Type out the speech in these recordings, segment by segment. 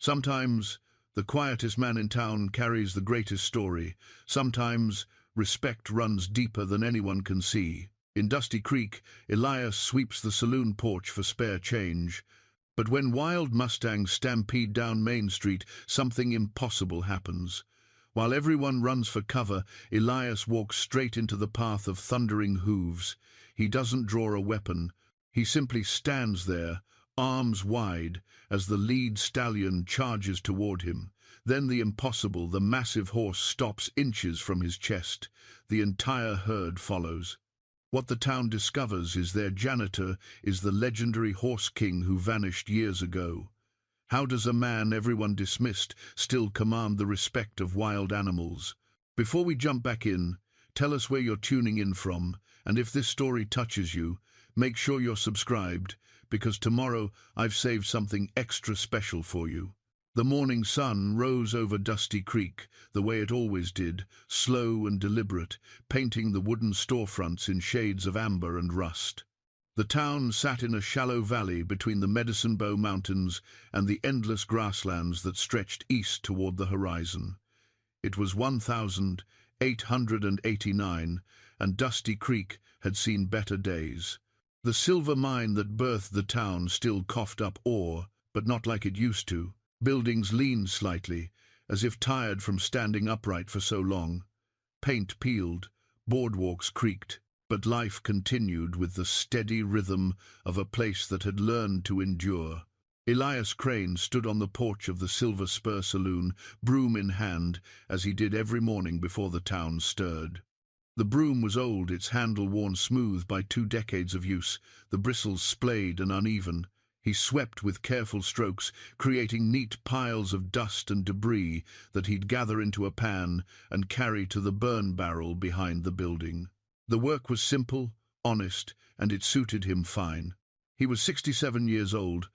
Sometimes the quietest man in town carries the greatest story. Sometimes respect runs deeper than anyone can see. In Dusty Creek, Elias sweeps the saloon porch for spare change. But when wild mustangs stampede down Main Street, something impossible happens. While everyone runs for cover, Elias walks straight into the path of thundering hooves. He doesn't draw a weapon. He simply stands there, arms wide, as the lead stallion charges toward him. Then the impossible, the massive horse stops inches from his chest. The entire herd follows. What the town discovers is their janitor is the legendary horse king who vanished years ago. How does a man everyone dismissed still command the respect of wild animals? Before we jump back in, tell us where you're tuning in from, and if this story touches you, make sure you're subscribed, because tomorrow I've saved something extra special for you. The morning sun rose over Dusty Creek, the way it always did, slow and deliberate, painting the wooden storefronts in shades of amber and rust. The town sat in a shallow valley between the Medicine Bow Mountains and the endless grasslands that stretched east toward the horizon. It was 1889, and Dusty Creek had seen better days. The silver mine that birthed the town still coughed up ore, but not like it used to. Buildings leaned slightly, as if tired from standing upright for so long. Paint peeled, boardwalks creaked, but life continued with the steady rhythm of a place that had learned to endure. Elias Crane stood on the porch of the Silver Spur Saloon, broom in hand, as he did every morning before the town stirred. The broom was old, its handle worn smooth by 2 decades of use, the bristles splayed and uneven. He swept with careful strokes, creating neat piles of dust and debris that he'd gather into a pan and carry to the burn barrel behind the building. The work was simple, honest, and it suited him fine. He was 67 years old,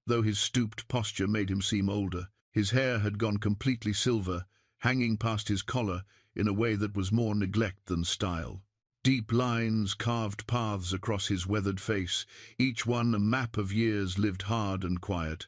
though his stooped posture made him seem older. His hair had gone completely silver, hanging past his collar in a way that was more neglect than style. Deep lines carved paths across his weathered face, each one a map of years lived hard and quiet.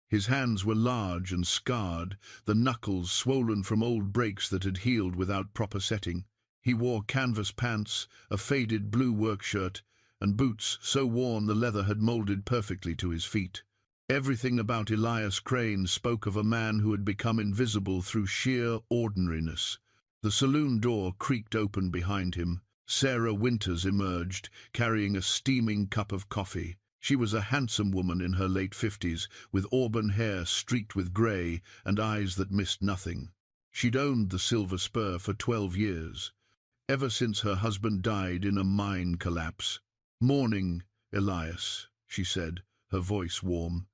His hands were large and scarred, the knuckles swollen from old breaks that had healed without proper setting. He wore canvas pants, a faded blue work shirt, and boots so worn the leather had molded perfectly to his feet. Everything about Elias Crane spoke of a man who had become invisible through sheer ordinariness. The saloon door creaked open behind him. Sarah Winters emerged, carrying a steaming cup of coffee. She was a handsome woman in her late 50s, with auburn hair streaked with grey and eyes that missed nothing. She'd owned the Silver Spur for 12 years, ever since her husband died in a mine collapse. "Morning, Elias," she said, her voice warm.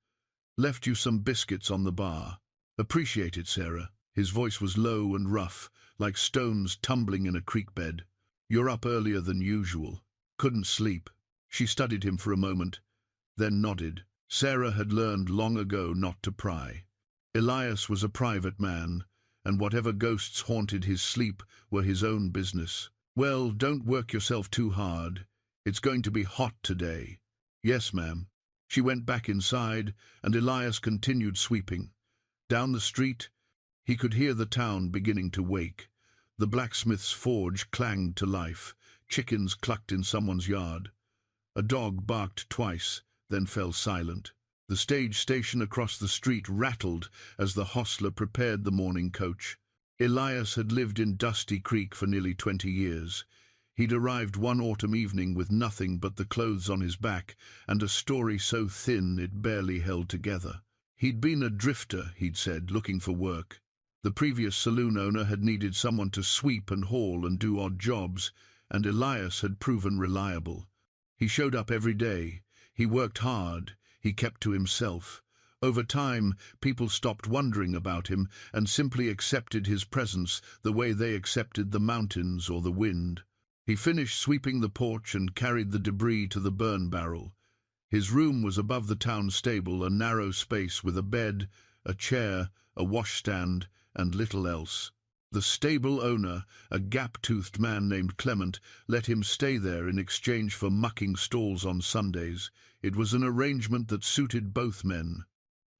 "Left you some biscuits on the bar." "Appreciate it, Sarah." His voice was low and rough, like stones tumbling in a creek bed. "You're up earlier than usual." "Couldn't sleep." She studied him for a moment, then nodded. Sarah had learned long ago not to pry. Elias was a private man, and whatever ghosts haunted his sleep were his own business. "Well, don't work yourself too hard. It's going to be hot today." "Yes, ma'am." She went back inside, and Elias continued sweeping. Down the street, he could hear the town beginning to wake. The blacksmith's forge clanged to life. Chickens clucked in someone's yard. A dog barked twice, then fell silent. The stage station across the street rattled as the hostler prepared the morning coach. Elias had lived in Dusty Creek for nearly 20 years. He'd arrived one autumn evening with nothing but the clothes on his back and a story so thin it barely held together. He'd been a drifter, he'd said, looking for work. The previous saloon owner had needed someone to sweep and haul and do odd jobs, and Elias had proven reliable. He showed up every day. He worked hard. He kept to himself. Over time, people stopped wondering about him and simply accepted his presence the way they accepted the mountains or the wind. He finished sweeping the porch and carried the debris to the burn barrel. His room was above the town stable, a narrow space with a bed, a chair, a washstand, and little else. The stable owner, a gap-toothed man named Clement, let him stay there in exchange for mucking stalls on Sundays. It was an arrangement that suited both men.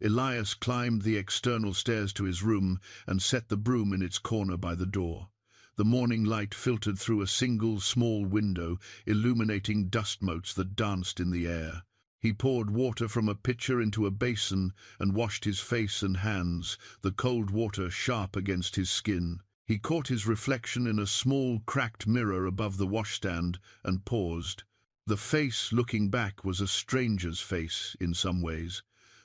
Elias climbed the external stairs to his room and set the broom in its corner by the door. The morning light filtered through a single small window, illuminating dust motes that danced in the air. He poured water from a pitcher into a basin and washed his face and hands, the cold water sharp against his skin. He caught his reflection in a small, cracked mirror above the washstand and paused. The face looking back was a stranger's face in some ways.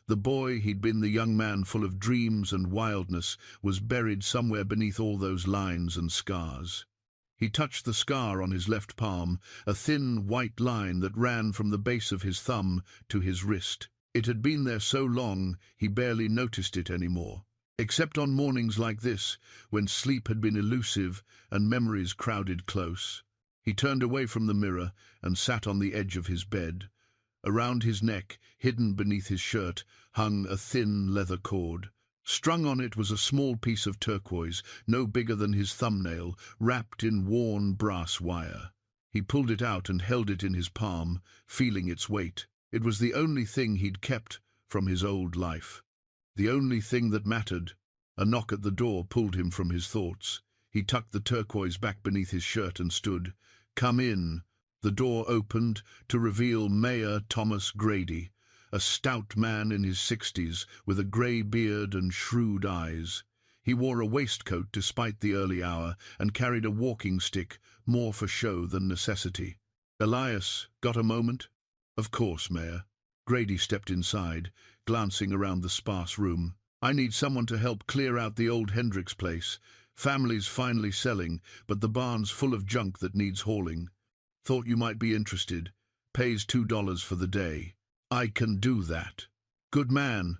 The boy he'd been, the young man full of dreams and wildness, was buried somewhere beneath all those lines and scars. He touched the scar on his left palm, a thin white line that ran from the base of his thumb to his wrist. It had been there so long he barely noticed it anymore, except on mornings like this, when sleep had been elusive and memories crowded close. He turned away from the mirror and sat on the edge of his bed. Around his neck, hidden beneath his shirt, hung a thin leather cord. Strung on it was a small piece of turquoise, no bigger than his thumbnail, wrapped in worn brass wire. He pulled it out and held it in his palm, feeling its weight. It was the only thing he'd kept from his old life. The only thing that mattered. A knock at the door pulled him from his thoughts. He tucked the turquoise back beneath his shirt and stood. "Come in." The door opened to reveal Mayor Thomas Grady, a stout man in his 60s with a grey beard and shrewd eyes. He wore a waistcoat despite the early hour and carried a walking stick, more for show than necessity. "Elias, got a moment?" "Of course, Mayor." Grady stepped inside, glancing around the sparse room. "I need someone to help clear out the old Hendricks place. Family's finally selling, but the barn's full of junk that needs hauling. Thought you might be interested. Pays $2 for the day." "I can do that." "Good man."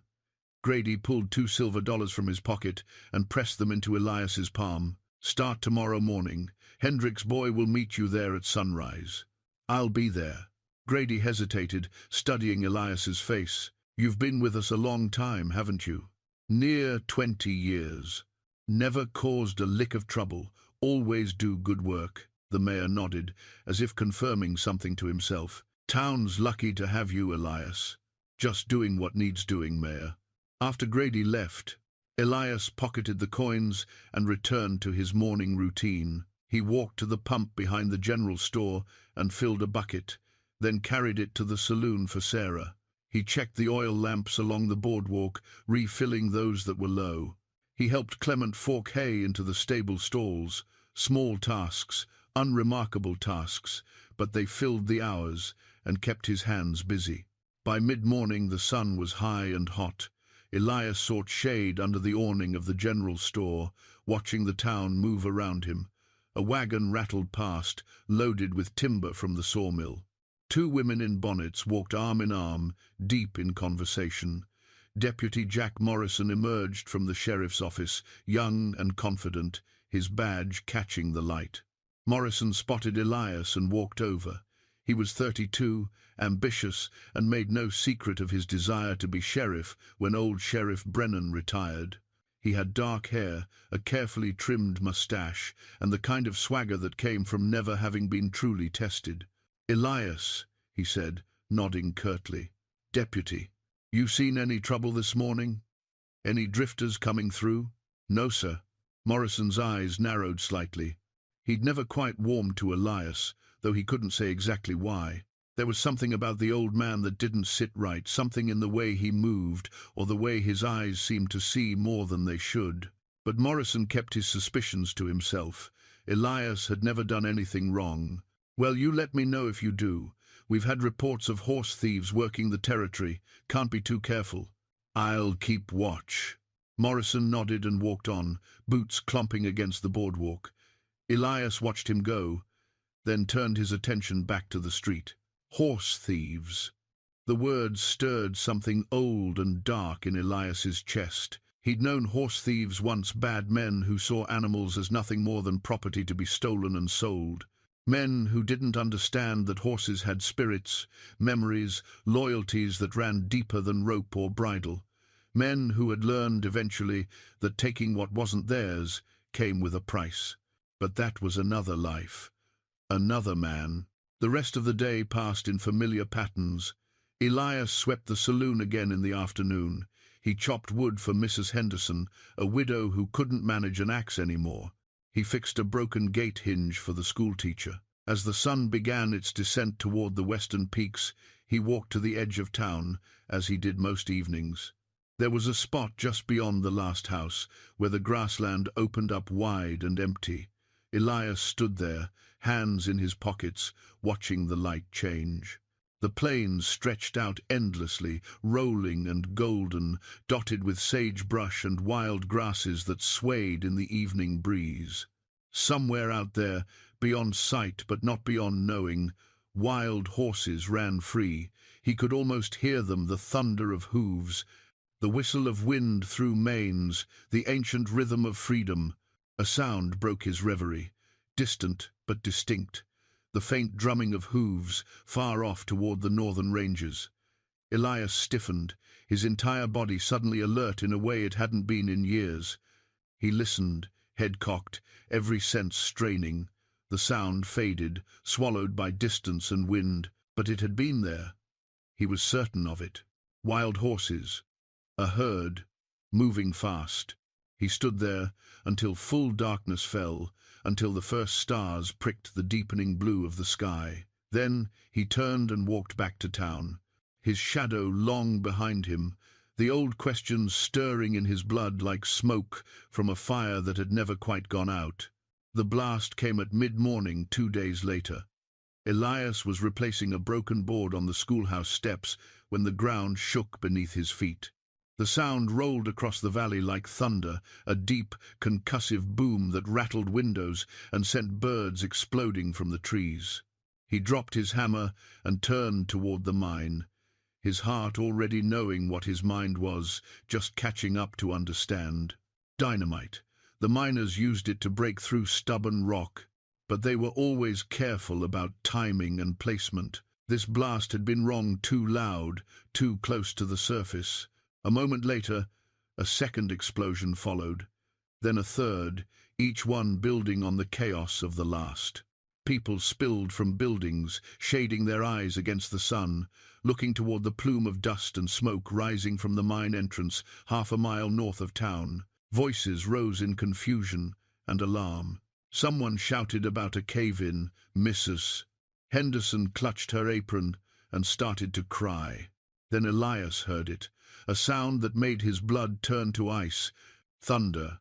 Grady pulled $2 from his pocket and pressed them into Elias's palm. "Start tomorrow morning. Hendricks' boy will meet you there at sunrise." "I'll be there." Grady hesitated, studying Elias's face. "You've been with us a long time, haven't you?" "Near 20 years. Never caused a lick of trouble. Always do good work." The mayor nodded, as if confirming something to himself. "Town's lucky to have you, Elias." "Just doing what needs doing, Mayor." After Grady left, Elias pocketed the coins and returned to his morning routine. He walked to the pump behind the general store and filled a bucket, then carried it to the saloon for Sarah. He checked the oil lamps along the boardwalk, refilling those that were low. He helped Clement fork hay into the stable stalls. Small tasks, unremarkable tasks, but they filled the hours and kept his hands busy. By mid-morning the sun was high and hot. Elias sought shade under the awning of the general store, watching the town move around him. A wagon rattled past, loaded with timber from the sawmill. Two women in bonnets walked arm in arm, deep in conversation. Deputy Jack Morrison emerged from the sheriff's office, young and confident, his badge catching the light. Morrison spotted Elias and walked over. He was 32, ambitious, and made no secret of his desire to be sheriff when old Sheriff Brennan retired. He had dark hair, a carefully trimmed mustache, and the kind of swagger that came from never having been truly tested. "Elias," he said, nodding curtly. "Deputy, you seen any trouble this morning? Any drifters coming through?" "No, sir." Morrison's eyes narrowed slightly. He'd never quite warmed to Elias, though he couldn't say exactly why. There was something about the old man that didn't sit right, something in the way he moved, or the way his eyes seemed to see more than they should. But Morrison kept his suspicions to himself. Elias had never done anything wrong. "Well, you let me know if you do. We've had reports of horse thieves working the territory. Can't be too careful." "I'll keep watch." Morrison nodded and walked on, boots clomping against the boardwalk. Elias watched him go, then turned his attention back to the street. Horse thieves. The words stirred something old and dark in Elias's chest. He'd known horse thieves once, bad men who saw animals as nothing more than property to be stolen and sold. Men who didn't understand that horses had spirits, memories, loyalties that ran deeper than rope or bridle. Men who had learned eventually that taking what wasn't theirs came with a price. But that was another life, another man. The rest of the day passed in familiar patterns. Elias swept the saloon again in the afternoon. He chopped wood for Mrs. Henderson, a widow who couldn't manage an axe anymore. He fixed a broken gate hinge for the schoolteacher. As the sun began its descent toward the western peaks, he walked to the edge of town, as he did most evenings. There was a spot just beyond the last house, where the grassland opened up wide and empty. Elias stood there, hands in his pockets, watching the light change. The plains stretched out endlessly, rolling and golden, dotted with sagebrush and wild grasses that swayed in the evening breeze. Somewhere out there, beyond sight but not beyond knowing, wild horses ran free. He could almost hear them, the thunder of hooves, the whistle of wind through manes, the ancient rhythm of freedom. A sound broke his reverie, distant but distinct, the faint drumming of hooves far off toward the northern ranges. Elias stiffened, his entire body suddenly alert in a way it hadn't been in years. He listened, head cocked, every sense straining. The sound faded, swallowed by distance and wind, but it had been there. He was certain of it. Wild horses, a herd, moving fast. He stood there until full darkness fell, until the first stars pricked the deepening blue of the sky. Then he turned and walked back to town, his shadow long behind him, the old questions stirring in his blood like smoke from a fire that had never quite gone out. The blast came at mid-morning 2 days later. Elias was replacing a broken board on the schoolhouse steps when the ground shook beneath his feet. The sound rolled across the valley like thunder, a deep, concussive boom that rattled windows and sent birds exploding from the trees. He dropped his hammer and turned toward the mine, his heart already knowing what his mind was, just catching up to understand. Dynamite. The miners used it to break through stubborn rock, but they were always careful about timing and placement. This blast had been wrong, too loud, too close to the surface. A moment later, a second explosion followed, then a third, each one building on the chaos of the last. People spilled from buildings, shading their eyes against the sun, looking toward the plume of dust and smoke rising from the mine entrance 1/2 mile north of town. Voices rose in confusion and alarm. Someone shouted about a cave-in, Mrs. Henderson clutched her apron and started to cry. Then Elias heard it, a sound that made his blood turn to ice. Thunder,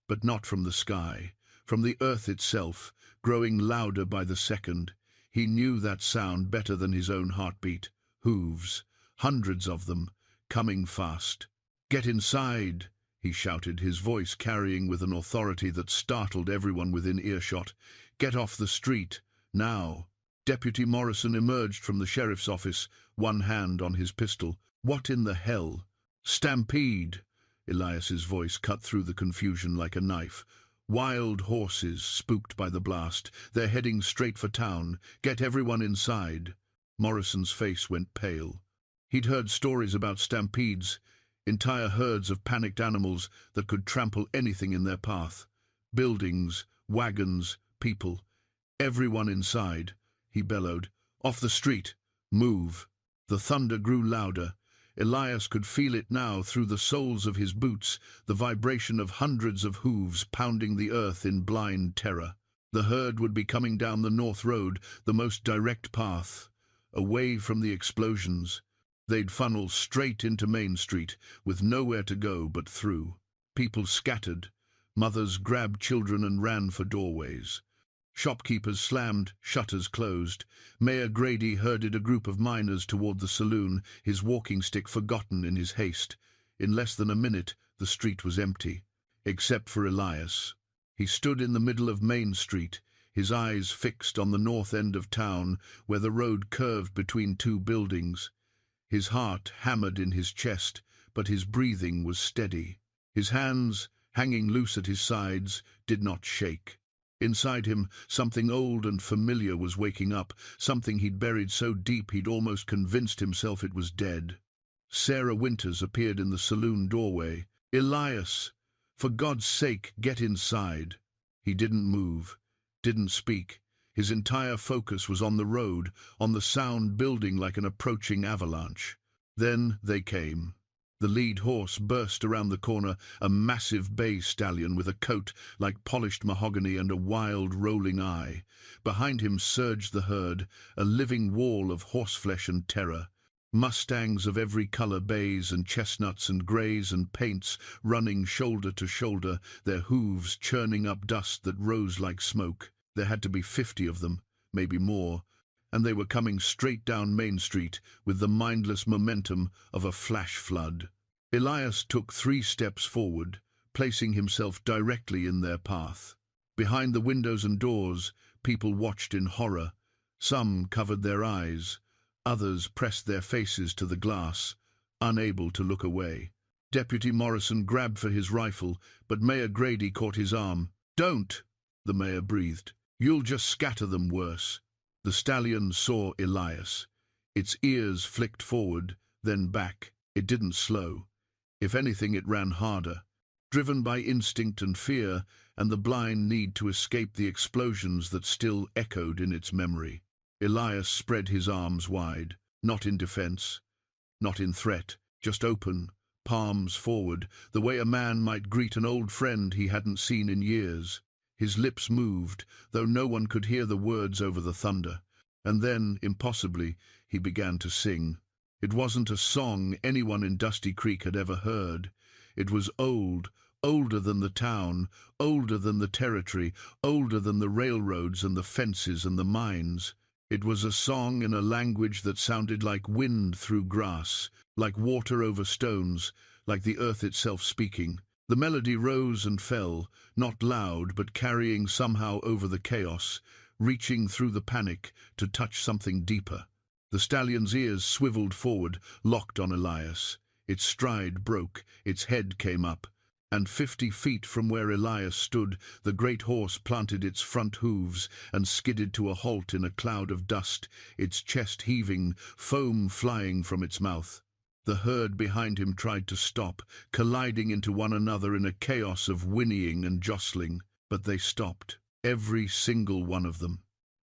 but not from the sky, from the earth itself, growing louder by the second. He knew that sound better than his own heartbeat. Hooves, hundreds of them, coming fast. "Get inside!" he shouted, his voice carrying with an authority that startled everyone within earshot. "Get off the street, now!" Deputy Morrison emerged from the sheriff's office, one hand on his pistol. "What in the hell?" "Stampede!" Elias's voice cut through the confusion like a knife. "Wild horses, spooked by the blast. They're heading straight for town. Get everyone inside." Morrison's face went pale. He'd heard stories about stampedes, entire herds of panicked animals that could trample anything in their path. Buildings, wagons, people. "Everyone inside," he bellowed. "Off the street! Move!" The thunder grew louder. Elias could feel it now through the soles of his boots, the vibration of hundreds of hooves pounding the earth in blind terror. The herd would be coming down the north road, the most direct path, away from the explosions. They'd funnel straight into Main Street, with nowhere to go but through. People scattered. Mothers grabbed children and ran for doorways. Shopkeepers slammed, shutters closed. Mayor Grady herded a group of miners toward the saloon, his walking stick forgotten in his haste. In less than a minute, the street was empty, except for Elias. He stood in the middle of Main Street, his eyes fixed on the north end of town, where the road curved between two buildings. His heart hammered in his chest, but his breathing was steady. His hands, hanging loose at his sides, did not shake. Inside him, something old and familiar was waking up, something he'd buried so deep he'd almost convinced himself it was dead. Sarah Winters appeared in the saloon doorway. "Elias, for God's sake, get inside." He didn't move, didn't speak. His entire focus was on the road, on the sound building like an approaching avalanche. Then they came. The lead horse burst around the corner, a massive bay stallion with a coat like polished mahogany and a wild, rolling eye. Behind him surged the herd, a living wall of horseflesh and terror. Mustangs of every color, bays and chestnuts and grays and paints, running shoulder to shoulder, their hooves churning up dust that rose like smoke. There had to be 50 of them, maybe more, and they were coming straight down Main Street with the mindless momentum of a flash flood. Elias took 3 steps forward, placing himself directly in their path. Behind the windows and doors, people watched in horror. Some covered their eyes, others pressed their faces to the glass, unable to look away. Deputy Morrison grabbed for his rifle, but Mayor Grady caught his arm. "Don't," the mayor breathed. "You'll just scatter them worse." The stallion saw Elias. Its ears flicked forward, then back. It didn't slow. If anything, it ran harder, driven by instinct and fear and the blind need to escape the explosions that still echoed in its memory. Elias spread his arms wide, not in defense, not in threat, just open, palms forward, the way a man might greet an old friend he hadn't seen in years. His lips moved, though no one could hear the words over the thunder. And then, impossibly, he began to sing. It wasn't a song anyone in Dusty Creek had ever heard. It was old, older than the town, older than the territory, older than the railroads and the fences and the mines. It was a song in a language that sounded like wind through grass, like water over stones, like the earth itself speaking. The melody rose and fell, not loud, but carrying somehow over the chaos, reaching through the panic to touch something deeper. The stallion's ears swiveled forward, locked on Elias. Its stride broke, its head came up, and 50 feet from where Elias stood, the great horse planted its front hooves and skidded to a halt in a cloud of dust, its chest heaving, foam flying from its mouth. The herd behind him tried to stop, colliding into one another in a chaos of whinnying and jostling, but they stopped, every single one of them.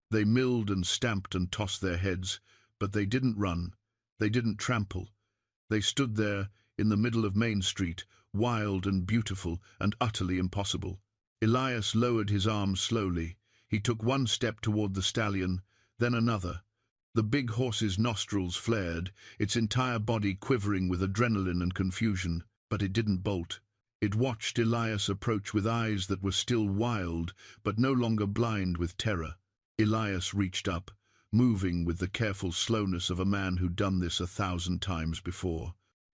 They milled and stamped and tossed their heads, but they didn't run, they didn't trample. They stood there in the middle of Main Street, wild and beautiful and utterly impossible. Elias lowered his arms slowly. He took one step toward the stallion, then another. The big horse's nostrils flared, its entire body quivering with adrenaline and confusion, but it didn't bolt. It watched Elias approach with eyes that were still wild, but no longer blind with terror. Elias reached up, moving with the careful slowness of a man who'd done this 1,000 times before.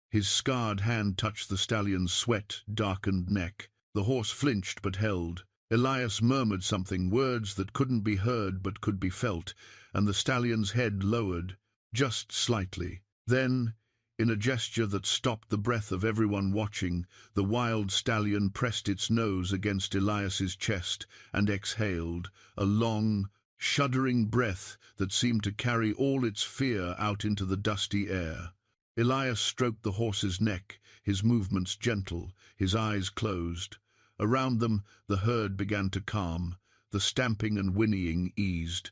His scarred hand touched the stallion's sweat-darkened neck. The horse flinched but held. Elias murmured something, words that couldn't be heard but could be felt, and the stallion's head lowered, just slightly. Then, in a gesture that stopped the breath of everyone watching, the wild stallion pressed its nose against Elias's chest and exhaled, a long, shuddering breath that seemed to carry all its fear out into the dusty air. Elias stroked the horse's neck, his movements gentle, his eyes closed. Around them, the herd began to calm. The stamping and whinnying eased.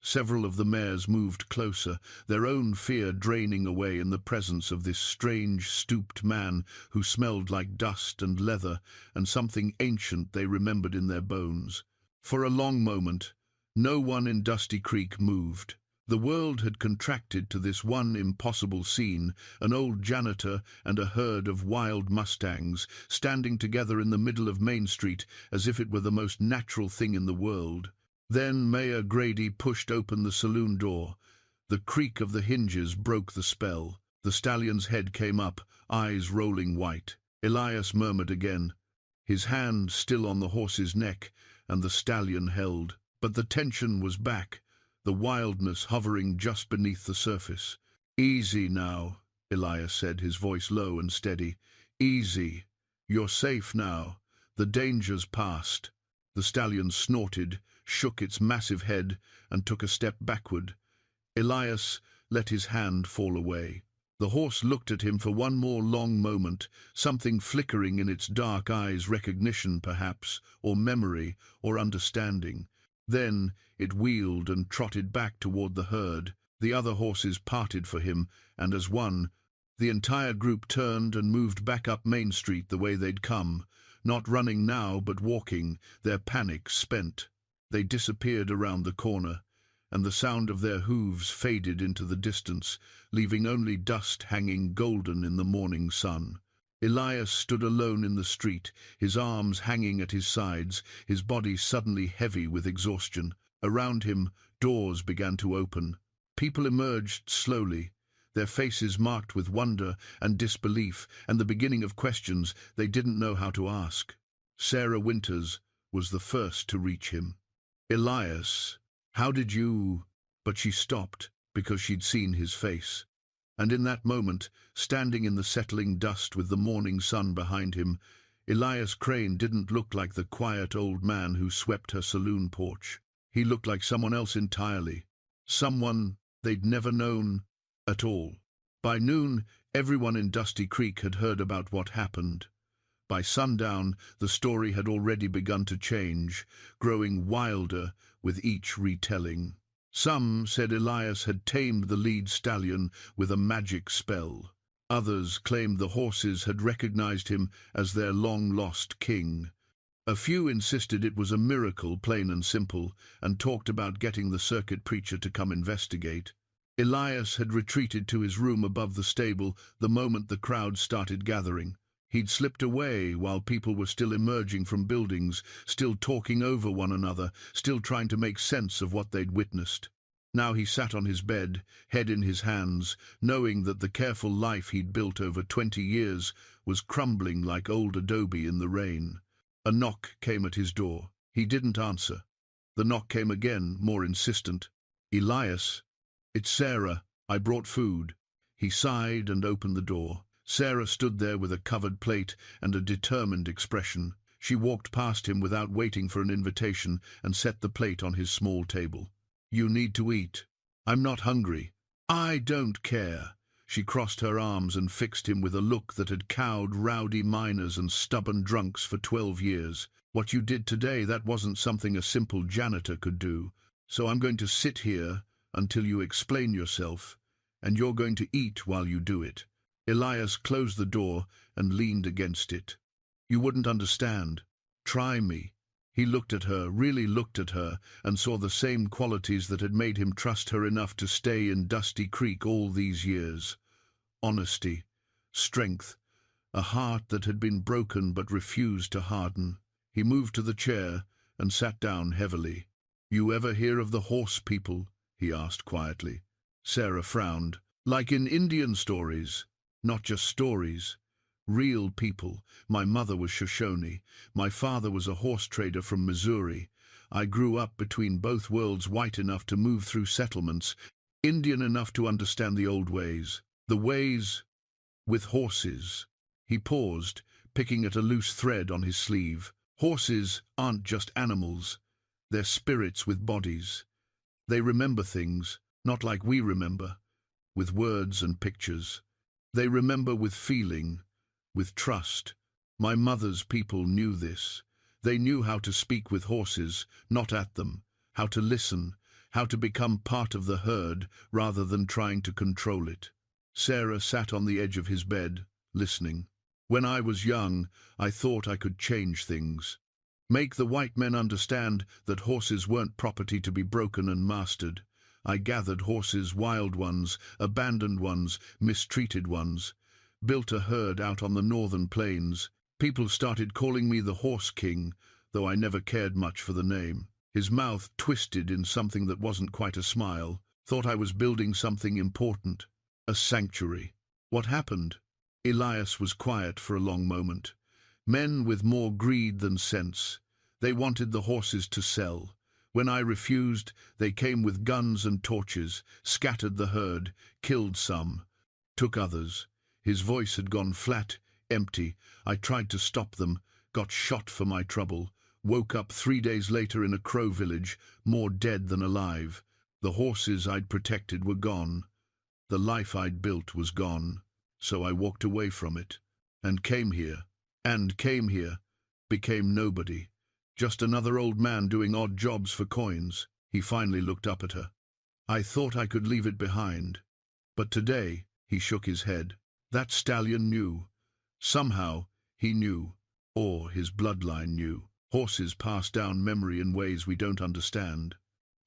Several of the mares moved closer, their own fear draining away in the presence of this strange, stooped man who smelled like dust and leather and something ancient they remembered in their bones. For a long moment, no one in Dusty Creek moved. The world had contracted to this one impossible scene, an old janitor and a herd of wild mustangs standing together in the middle of Main Street as if it were the most natural thing in the world. Then Mayor Grady pushed open the saloon door. The creak of the hinges broke the spell. The stallion's head came up, eyes rolling white. Elias murmured again, his hand still on the horse's neck, and the stallion held. But the tension was back, the wildness hovering just beneath the surface. "Easy now," Elias said, his voice low and steady. "Easy. You're safe now. The danger's past." The stallion snorted, shook its massive head, and took a step backward. Elias let his hand fall away. The horse looked at him for one more long moment, something flickering in its dark eyes, recognition perhaps, or memory, or understanding. Then it wheeled and trotted back toward the herd. The other horses parted for him, and as one, The entire group turned and moved back up Main Street the way they'd come, not running now but walking, their panic spent. They disappeared around the corner, and the sound of their hooves faded into the distance, leaving only dust hanging golden in the morning sun. Elias stood alone in the street, his arms hanging at his sides, his body suddenly heavy with exhaustion. Around him, doors began to open. People emerged slowly, their faces marked with wonder and disbelief, and the beginning of questions they didn't know how to ask. Sarah Winters was the first to reach him. "Elias, how did you—" But she stopped because she'd seen his face. And in that moment, standing in the settling dust with the morning sun behind him, Elias Crane didn't look like the quiet old man who swept her saloon porch. He looked like someone else entirely. Someone they'd never known at all. By noon, everyone in Dusty Creek had heard about what happened. By sundown, the story had already begun to change, growing wilder with each retelling. Some said Elias had tamed the lead stallion with a magic spell. Others claimed the horses had recognized him as their long-lost king. A few insisted it was a miracle, plain and simple, and talked about getting the circuit preacher to come investigate. Elias had retreated to his room above the stable the moment the crowd started gathering. He'd slipped away while people were still emerging from buildings, still talking over one another, still trying to make sense of what they'd witnessed. Now he sat on his bed, head in his hands, knowing that the careful life he'd built over 20 years was crumbling like old adobe in the rain. A knock came at his door. He didn't answer. The knock came again, more insistent. "Elias, it's Sarah. I brought food." He sighed and opened the door. Sarah stood there with a covered plate and a determined expression. She walked past him without waiting for an invitation and set the plate on his small table. "You need to eat." "I'm not hungry." "I don't care." She crossed her arms and fixed him with a look that had cowed rowdy miners and stubborn drunks for 12 years. "What you did today, that wasn't something a simple janitor could do. So I'm going to sit here until you explain yourself, and you're going to eat while you do it." Elias closed the door and leaned against it. "You wouldn't understand. Try me." He looked at her, really looked at her, and saw the same qualities that had made him trust her enough to stay in Dusty Creek all these years. Honesty, strength, a heart that had been broken but refused to harden. He moved to the chair and sat down heavily. "You ever hear of the horse people?" he asked quietly. Sarah frowned. "Like in Indian stories." "Not just stories. Real people. My mother was Shoshone. My father was a horse trader from Missouri. I grew up between both worlds, white enough to move through settlements, Indian enough to understand the old ways. The ways with horses." He paused, picking at a loose thread on his sleeve. "Horses aren't just animals. They're spirits with bodies. They remember things, not like we remember, with words and pictures. They remember with feeling, with trust. My mother's people knew this. They knew how to speak with horses, not at them, how to listen, how to become part of the herd rather than trying to control it." Sarah sat on the edge of his bed, listening. "When I was young, I thought I could change things. Make the white men understand that horses weren't property to be broken and mastered. I gathered horses, wild ones, abandoned ones, mistreated ones. Built a herd out on the northern plains. People started calling me the Horse King, though I never cared much for the name." His mouth twisted in something that wasn't quite a smile. "Thought I was building something important. A sanctuary." "What happened?" Elias was quiet for a long moment. "Men with more greed than sense. They wanted the horses to sell. When I refused, they came with guns and torches, scattered the herd, killed some, took others." His voice had gone flat, empty. "I tried to stop them, got shot for my trouble, woke up 3 days later in a Crow village, more dead than alive. The horses I'd protected were gone. The life I'd built was gone. So I walked away from it, and came here, became nobody. Just another old man doing odd jobs for coins." He finally looked up at her. "I thought I could leave it behind. But today," he shook his head, That stallion knew. Somehow he knew, or his bloodline knew. Horses pass down memory in ways we don't understand.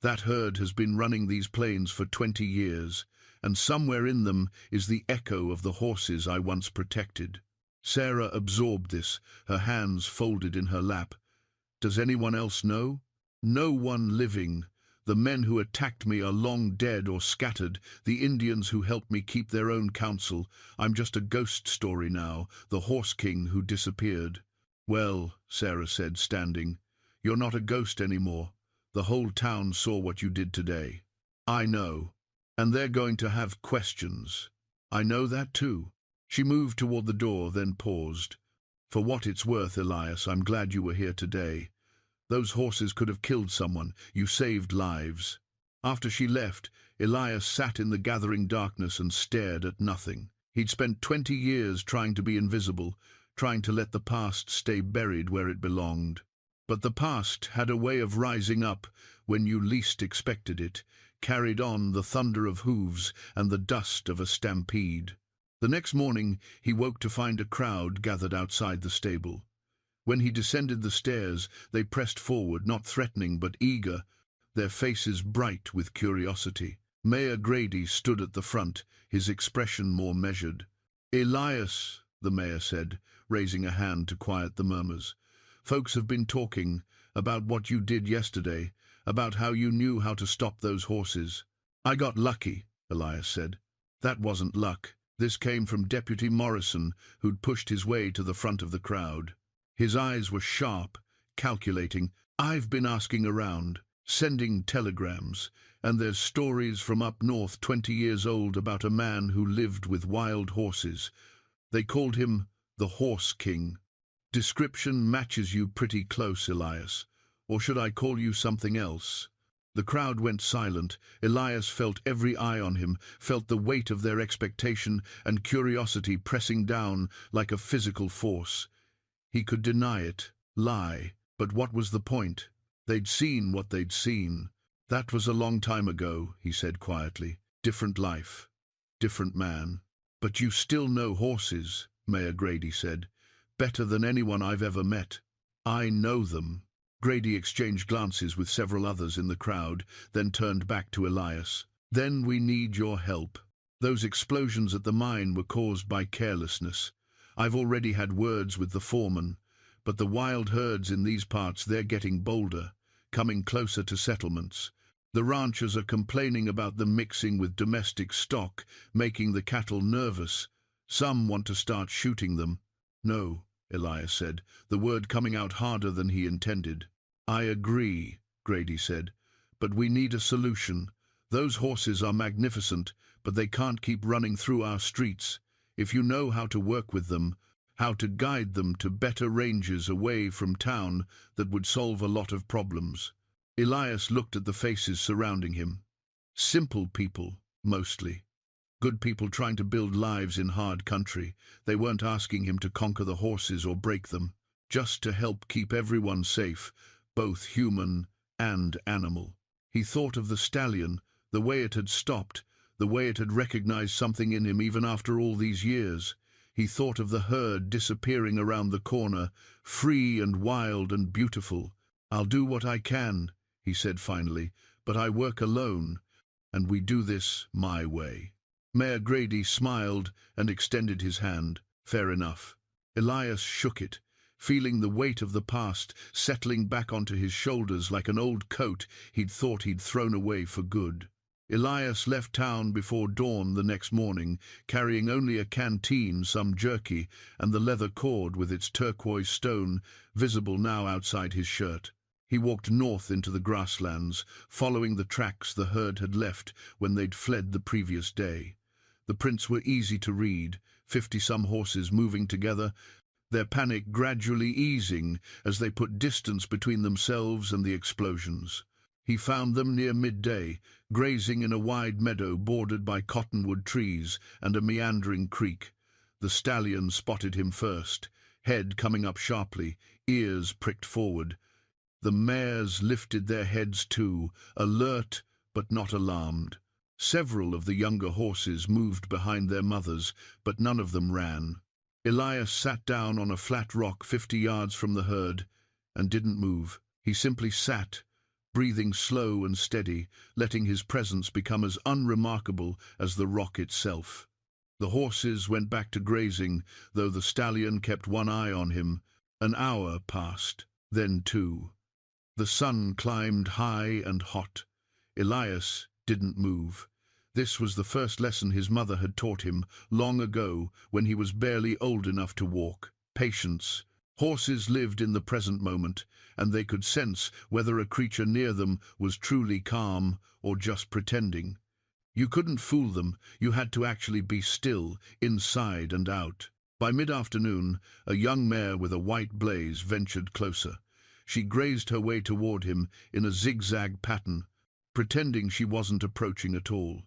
That herd has been running these plains for 20 years, and somewhere in them is the echo of the horses I once protected. Sarah absorbed this, her hands folded in her lap. Does anyone else know? No one living. The men who attacked me are long dead or scattered, the Indians who helped me keep their own counsel. I'm just a ghost story now, the horse king who disappeared. Well, Sarah said, standing, you're not a ghost anymore. The whole town saw what you did today. I know. And they're going to have questions. I know that too. She moved toward the door, then paused. For what it's worth, Elias, I'm glad you were here today. Those horses could have killed someone. You saved lives. After she left, Elias sat in the gathering darkness and stared at nothing. He'd spent 20 years trying to be invisible, trying to let the past stay buried where it belonged. But the past had a way of rising up when you least expected it, carried on the thunder of hooves and the dust of a stampede. The next morning he woke to find a crowd gathered outside the stable. When he descended the stairs, they pressed forward, not threatening but eager, their faces bright with curiosity. Mayor Grady stood at the front, his expression more measured. Elias, the mayor said, raising a hand to quiet the murmurs. Folks have been talking about what you did yesterday, about how you knew how to stop those horses. I got lucky, Elias said. That wasn't luck. This came from Deputy Morrison, who'd pushed his way to the front of the crowd. His eyes were sharp, calculating. I've been asking around, sending telegrams, and there's stories from up north 20 years old about a man who lived with wild horses. They called him the Horse King. Description matches you pretty close, Elias. Or should I call you something else? The crowd went silent. Elias felt every eye on him, felt the weight of their expectation and curiosity pressing down like a physical force. He could deny it, lie, but what was the point? They'd seen what they'd seen. That was a long time ago, he said quietly. Different life, different man. But you still know horses, Mayor Grady said. Better than anyone I've ever met. I know them. Grady exchanged glances with several others in the crowd, then turned back to Elias. Then we need your help. Those explosions at the mine were caused by carelessness. I've already had words with the foreman, but the wild herds in these parts, they're getting bolder, coming closer to settlements. The ranchers are complaining about them mixing with domestic stock, making the cattle nervous. Some want to start shooting them. No, Elias said, the word coming out harder than he intended. I agree, Grady said, but we need a solution. Those horses are magnificent, but they can't keep running through our streets. If you know how to work with them, how to guide them to better ranges away from town, that would solve a lot of problems. Elias looked at the faces surrounding him. Simple people, mostly. Good people trying to build lives in hard country. They weren't asking him to conquer the horses or break them, just to help keep everyone safe, both human and animal. He thought of the stallion, the way it had stopped, the way it had recognized something in him even after all these years. He thought of the herd disappearing around the corner, free and wild and beautiful. I'll do what I can, he said finally, but I work alone, and we do this my way. Mayor Grady smiled and extended his hand. Fair enough. Elias shook it, feeling the weight of the past settling back onto his shoulders like an old coat he'd thought he'd thrown away for good. Elias left town before dawn the next morning, carrying only a canteen, some jerky, and the leather cord with its turquoise stone visible now outside his shirt. He walked north into the grasslands, following the tracks the herd had left when they'd fled the previous day. The prints were easy to read, 50-some horses moving together, their panic gradually easing as they put distance between themselves and the explosions. He found them near midday, grazing in a wide meadow bordered by cottonwood trees and a meandering creek. The stallion spotted him first, head coming up sharply, ears pricked forward. The mares lifted their heads too, alert but not alarmed. Several of the younger horses moved behind their mothers, but none of them ran. Elias sat down on a flat rock 50 yards from the herd and didn't move. He simply sat, breathing slow and steady, letting his presence become as unremarkable as the rock itself. The horses went back to grazing, though the stallion kept one eye on him. An hour passed, then 2. The sun climbed high and hot. Elias didn't move. This was the first lesson his mother had taught him long ago, when he was barely old enough to walk. Patience. Horses lived in the present moment, and they could sense whether a creature near them was truly calm or just pretending. You couldn't fool them. You had to actually be still, inside and out. By mid-afternoon, a young mare with a white blaze ventured closer. She grazed her way toward him in a zigzag pattern, pretending she wasn't approaching at all.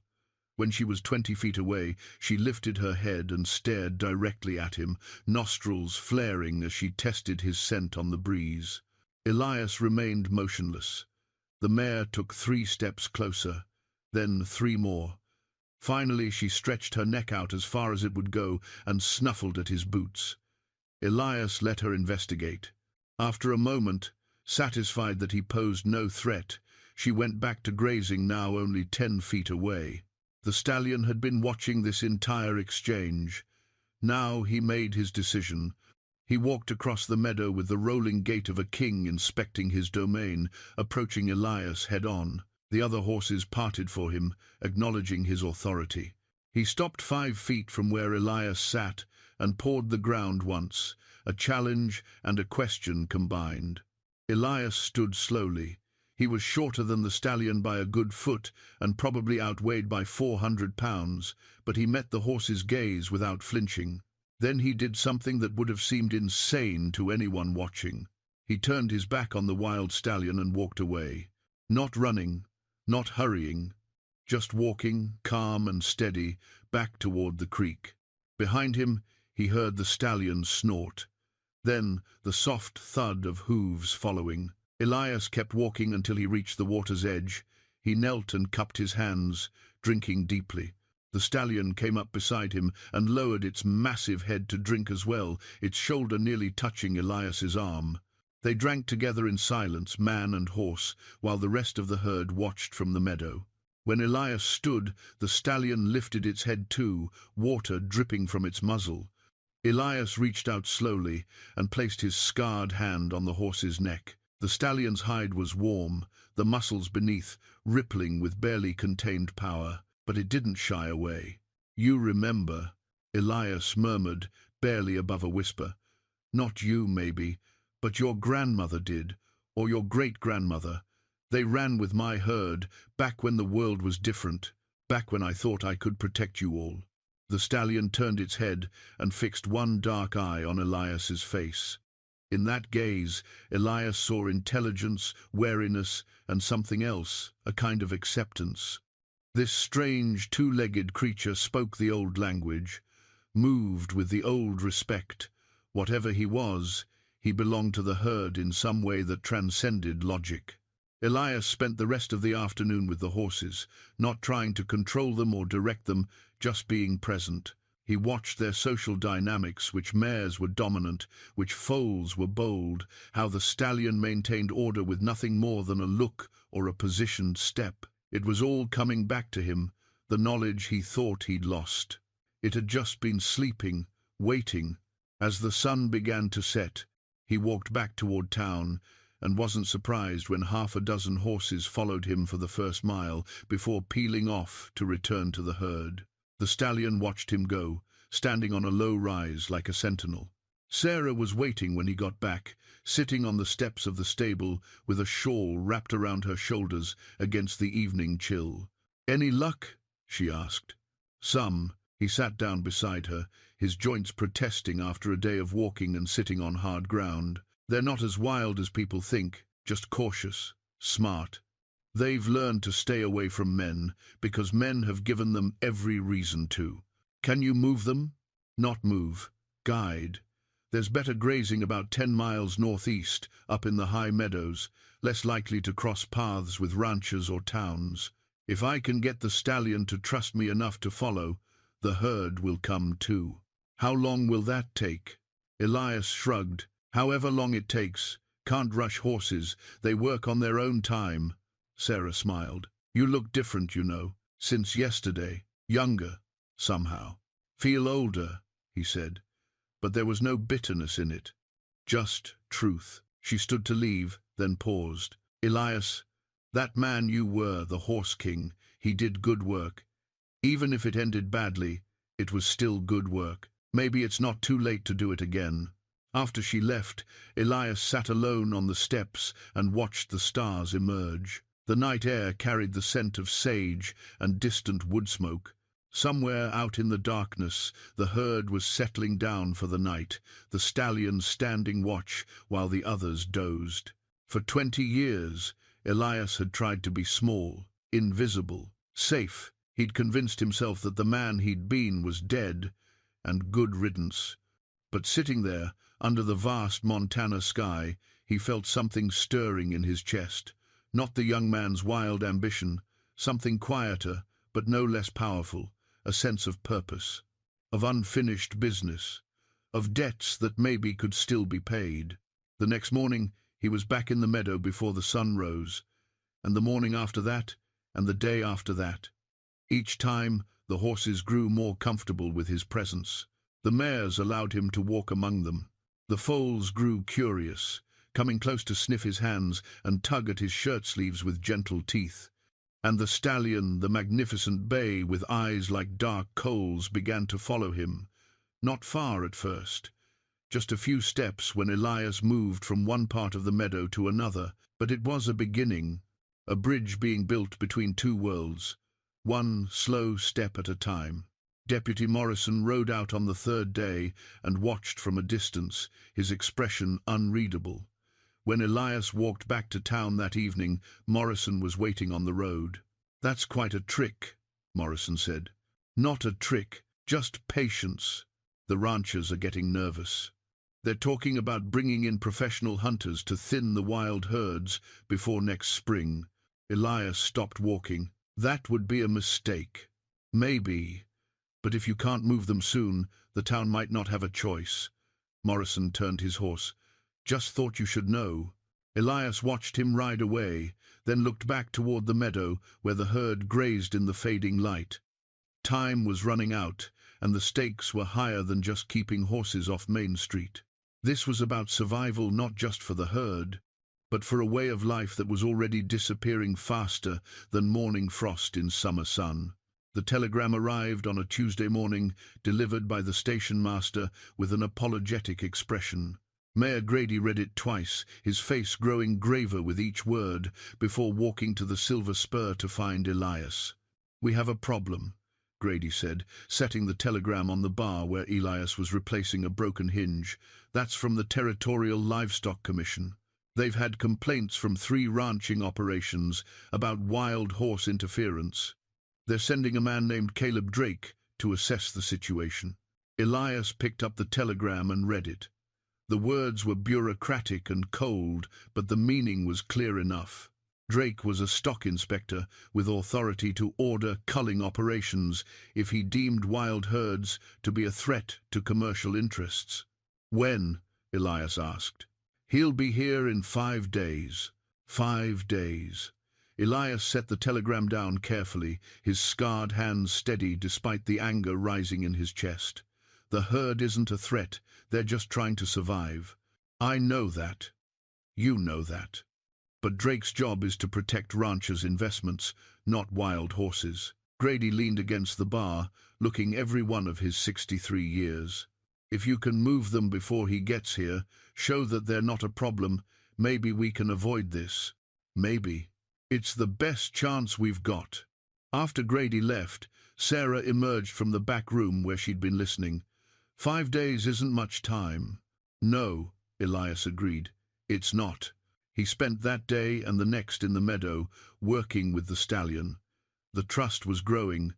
When she was 20 feet away, she lifted her head and stared directly at him, nostrils flaring as she tested his scent on the breeze. Elias remained motionless. The mare took 3 steps closer, then 3 more. Finally, she stretched her neck out as far as it would go and snuffled at his boots. Elias let her investigate. After a moment, satisfied that he posed no threat, she went back to grazing, now only 10 feet away. The stallion had been watching this entire exchange. Now he made his decision. He walked across the meadow with the rolling gait of a king inspecting his domain, approaching Elias head-on. The other horses parted for him, acknowledging his authority. He stopped 5 feet from where Elias sat and pawed the ground once, a challenge and a question combined. Elias stood slowly. He was shorter than the stallion by a good foot and probably outweighed by 400 pounds, but he met the horse's gaze without flinching. Then he did something that would have seemed insane to anyone watching. He turned his back on the wild stallion and walked away. Not running, not hurrying, just walking, calm and steady, back toward the creek. Behind him, he heard the stallion snort. Then the soft thud of hooves following. Elias kept walking until he reached the water's edge. He knelt and cupped his hands, drinking deeply. The stallion came up beside him and lowered its massive head to drink as well, its shoulder nearly touching Elias's arm. They drank together in silence, man and horse, while the rest of the herd watched from the meadow. When Elias stood, the stallion lifted its head too, water dripping from its muzzle. Elias reached out slowly and placed his scarred hand on the horse's neck. The stallion's hide was warm, the muscles beneath rippling with barely contained power, but it didn't shy away. "You remember," Elias murmured, barely above a whisper. "Not you, maybe, but your grandmother did, or your great-grandmother. They ran with my herd, back when the world was different, back when I thought I could protect you all." The stallion turned its head and fixed one dark eye on Elias's face. In that gaze, Elias saw intelligence, wariness, and something else, a kind of acceptance. This strange, 2-legged creature spoke the old language, moved with the old respect. Whatever he was, he belonged to the herd in some way that transcended logic. Elias spent the rest of the afternoon with the horses, not trying to control them or direct them, just being present. He watched their social dynamics, which mares were dominant, which foals were bold, how the stallion maintained order with nothing more than a look or a positioned step. It was all coming back to him, the knowledge he thought he'd lost. It had just been sleeping, waiting. As the sun began to set, he walked back toward town, and wasn't surprised when 6 horses followed him for the first mile before peeling off to return to the herd. The stallion watched him go, standing on a low rise like a sentinel. Sarah was waiting when he got back, sitting on the steps of the stable with a shawl wrapped around her shoulders against the evening chill. "Any luck?" she asked. "Some." He sat down beside her, his joints protesting after a day of walking and sitting on hard ground. "They're not as wild as people think, just cautious, smart. They've learned to stay away from men, because men have given them every reason to. Can you move them?" "Not move. Guide. There's better grazing about 10 miles northeast, up in the high meadows, less likely to cross paths with ranches or towns." If I can get the stallion to trust me enough to follow, the herd will come too. How long will that take? Elias shrugged. However long it takes. Can't rush horses. They work on their own time. Sarah smiled. You look different, you know, since yesterday. Younger, somehow. Feel older, he said. But there was no bitterness in it. Just truth. She stood to leave, then paused. Elias, that man you were, the Horse King, he did good work. Even if it ended badly, it was still good work. Maybe it's not too late to do it again. After she left, Elias sat alone on the steps and watched the stars emerge. The night air carried the scent of sage and distant wood smoke. Somewhere out in the darkness, the herd was settling down for the night, the stallions standing watch while the others dozed. For 20 years, Elias had tried to be small, invisible, safe. He'd convinced himself that the man he'd been was dead, and good riddance. But sitting there, under the vast Montana sky, he felt something stirring in his chest. Not the young man's wild ambition, something quieter, but no less powerful, a sense of purpose, of unfinished business, of debts that maybe could still be paid. The next morning, he was back in the meadow before the sun rose, and the morning after that, and the day after that. Each time, the horses grew more comfortable with his presence. The mares allowed him to walk among them. The foals grew curious, coming close to sniff his hands and tug at his shirt sleeves with gentle teeth. And the stallion, the magnificent bay with eyes like dark coals, began to follow him. Not far at first, just a few steps when Elias moved from one part of the meadow to another, but it was a beginning, a bridge being built between two worlds, one slow step at a time. Deputy Morrison rode out on the third day and watched from a distance, his expression unreadable. When Elias walked back to town that evening, Morrison was waiting on the road. "That's quite a trick," Morrison said. "Not a trick, just patience. The ranchers are getting nervous. They're talking about bringing in professional hunters to thin the wild herds before next spring." Elias stopped walking. "That would be a mistake." "Maybe. But if you can't move them soon, the town might not have a choice." Morrison turned his horse. "Just thought you should know." Elias watched him ride away, then looked back toward the meadow where the herd grazed in the fading light. Time was running out, and the stakes were higher than just keeping horses off Main Street. This was about survival not just for the herd, but for a way of life that was already disappearing faster than morning frost in summer sun. The telegram arrived on a Tuesday morning, delivered by the station master with an apologetic expression. Mayor Grady read it twice, his face growing graver with each word, before walking to the Silver Spur to find Elias. "We have a problem," Grady said, setting the telegram on the bar where Elias was replacing a broken hinge. "That's from the Territorial Livestock Commission. They've had complaints from 3 ranching operations about wild horse interference. They're sending a man named Caleb Drake to assess the situation." Elias picked up the telegram and read it. The words were bureaucratic and cold, but the meaning was clear enough. Drake was a stock inspector with authority to order culling operations if he deemed wild herds to be a threat to commercial interests. "When?" Elias asked. "He'll be here in 5 days. 5 days. Elias set the telegram down carefully, his scarred hands steady despite the anger rising in his chest. "The herd isn't a threat, they're just trying to survive. I know that. You know that. But Drake's job is to protect ranchers' investments, not wild horses." Grady leaned against the bar, looking every one of his 63 years. "If you can move them before he gets here, show that they're not a problem, maybe we can avoid this. Maybe. It's the best chance we've got." After Grady left, Sarah emerged from the back room where she'd been listening. 5 days isn't much time." "No," Elias agreed. "It's not." He spent that day and the next in the meadow, working with the stallion. The trust was growing,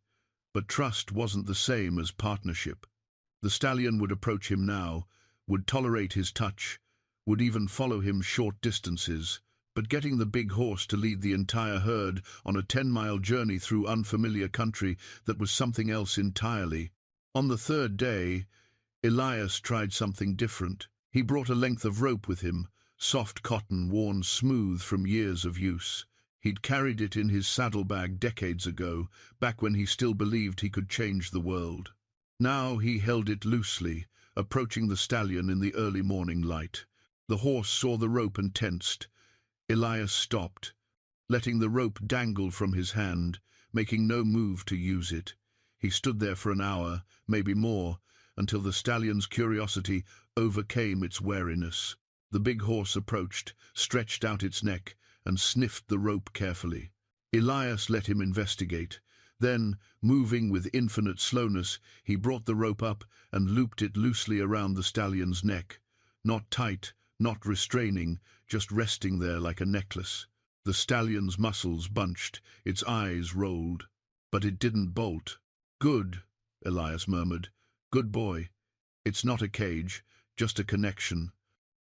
but trust wasn't the same as partnership. The stallion would approach him now, would tolerate his touch, would even follow him short distances, But getting the big horse to lead the entire herd on a 10-mile journey through unfamiliar country, that was something else entirely. On the third day, Elias tried something different. He brought a length of rope with him, soft cotton worn smooth from years of use. He'd carried it in his saddlebag decades ago, back when he still believed he could change the world. Now he held it loosely, approaching the stallion in the early morning light. The horse saw the rope and tensed. Elias stopped, letting the rope dangle from his hand, making no move to use it. He stood there for an hour, maybe more, until the stallion's curiosity overcame its wariness. The big horse approached, stretched out its neck, and sniffed the rope carefully. Elias let him investigate. Then, moving with infinite slowness, he brought the rope up and looped it loosely around the stallion's neck. Not tight, not restraining, just resting there like a necklace. The stallion's muscles bunched, its eyes rolled. But it didn't bolt. "Good," Elias murmured. "Good boy. It's not a cage, just a connection.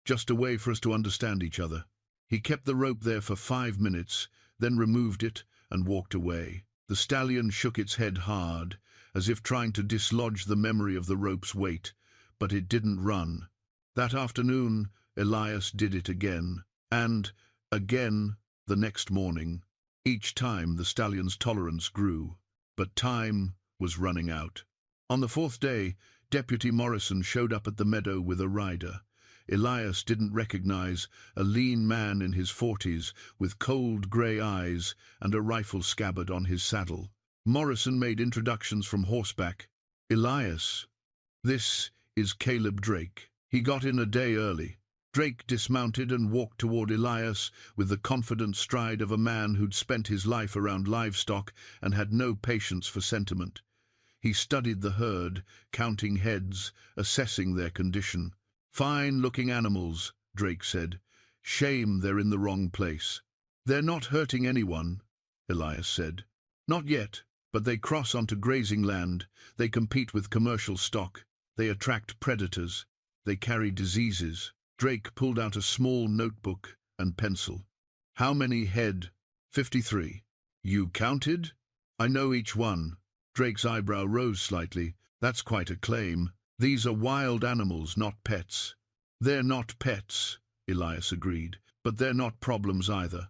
Just a way for us to understand each other." He kept the rope there for 5 minutes, then removed it and walked away. The stallion shook its head hard, as if trying to dislodge the memory of the rope's weight, but it didn't run. That afternoon, Elias did it again, and again the next morning. Each time the stallion's tolerance grew, but time was running out. On the 4th day, Deputy Morrison showed up at the meadow with a rider. Elias didn't recognize a lean man in his 40s with cold grey eyes and a rifle scabbard on his saddle. Morrison made introductions from horseback. "Elias, this is Caleb Drake." He got in a day early. Drake dismounted and walked toward Elias with the confident stride of a man who'd spent his life around livestock and had no patience for sentiment. He studied the herd, counting heads, assessing their condition. "Fine-looking animals," Drake said. "Shame they're in the wrong place." "They're not hurting anyone," Elias said. "Not yet, but they cross onto grazing land. They compete with commercial stock. They attract predators. They carry diseases." Drake pulled out a small notebook and pencil. "How many head?" 53. "You counted?" "I know each one." Drake's eyebrow rose slightly. "That's quite a claim. These are wild animals, not pets." "They're not pets," Elias agreed, "but they're not problems either.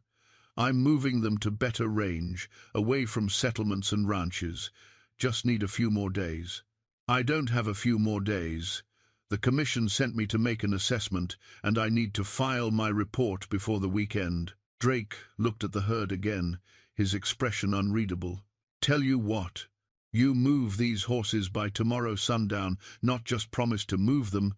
I'm moving them to better range, away from settlements and ranches. Just need a few more days." "I don't have a few more days. The commission sent me to make an assessment, and I need to file my report before the weekend." Drake looked at the herd again, his expression unreadable. "Tell you what, you move these horses by tomorrow sundown, not just promise to move them,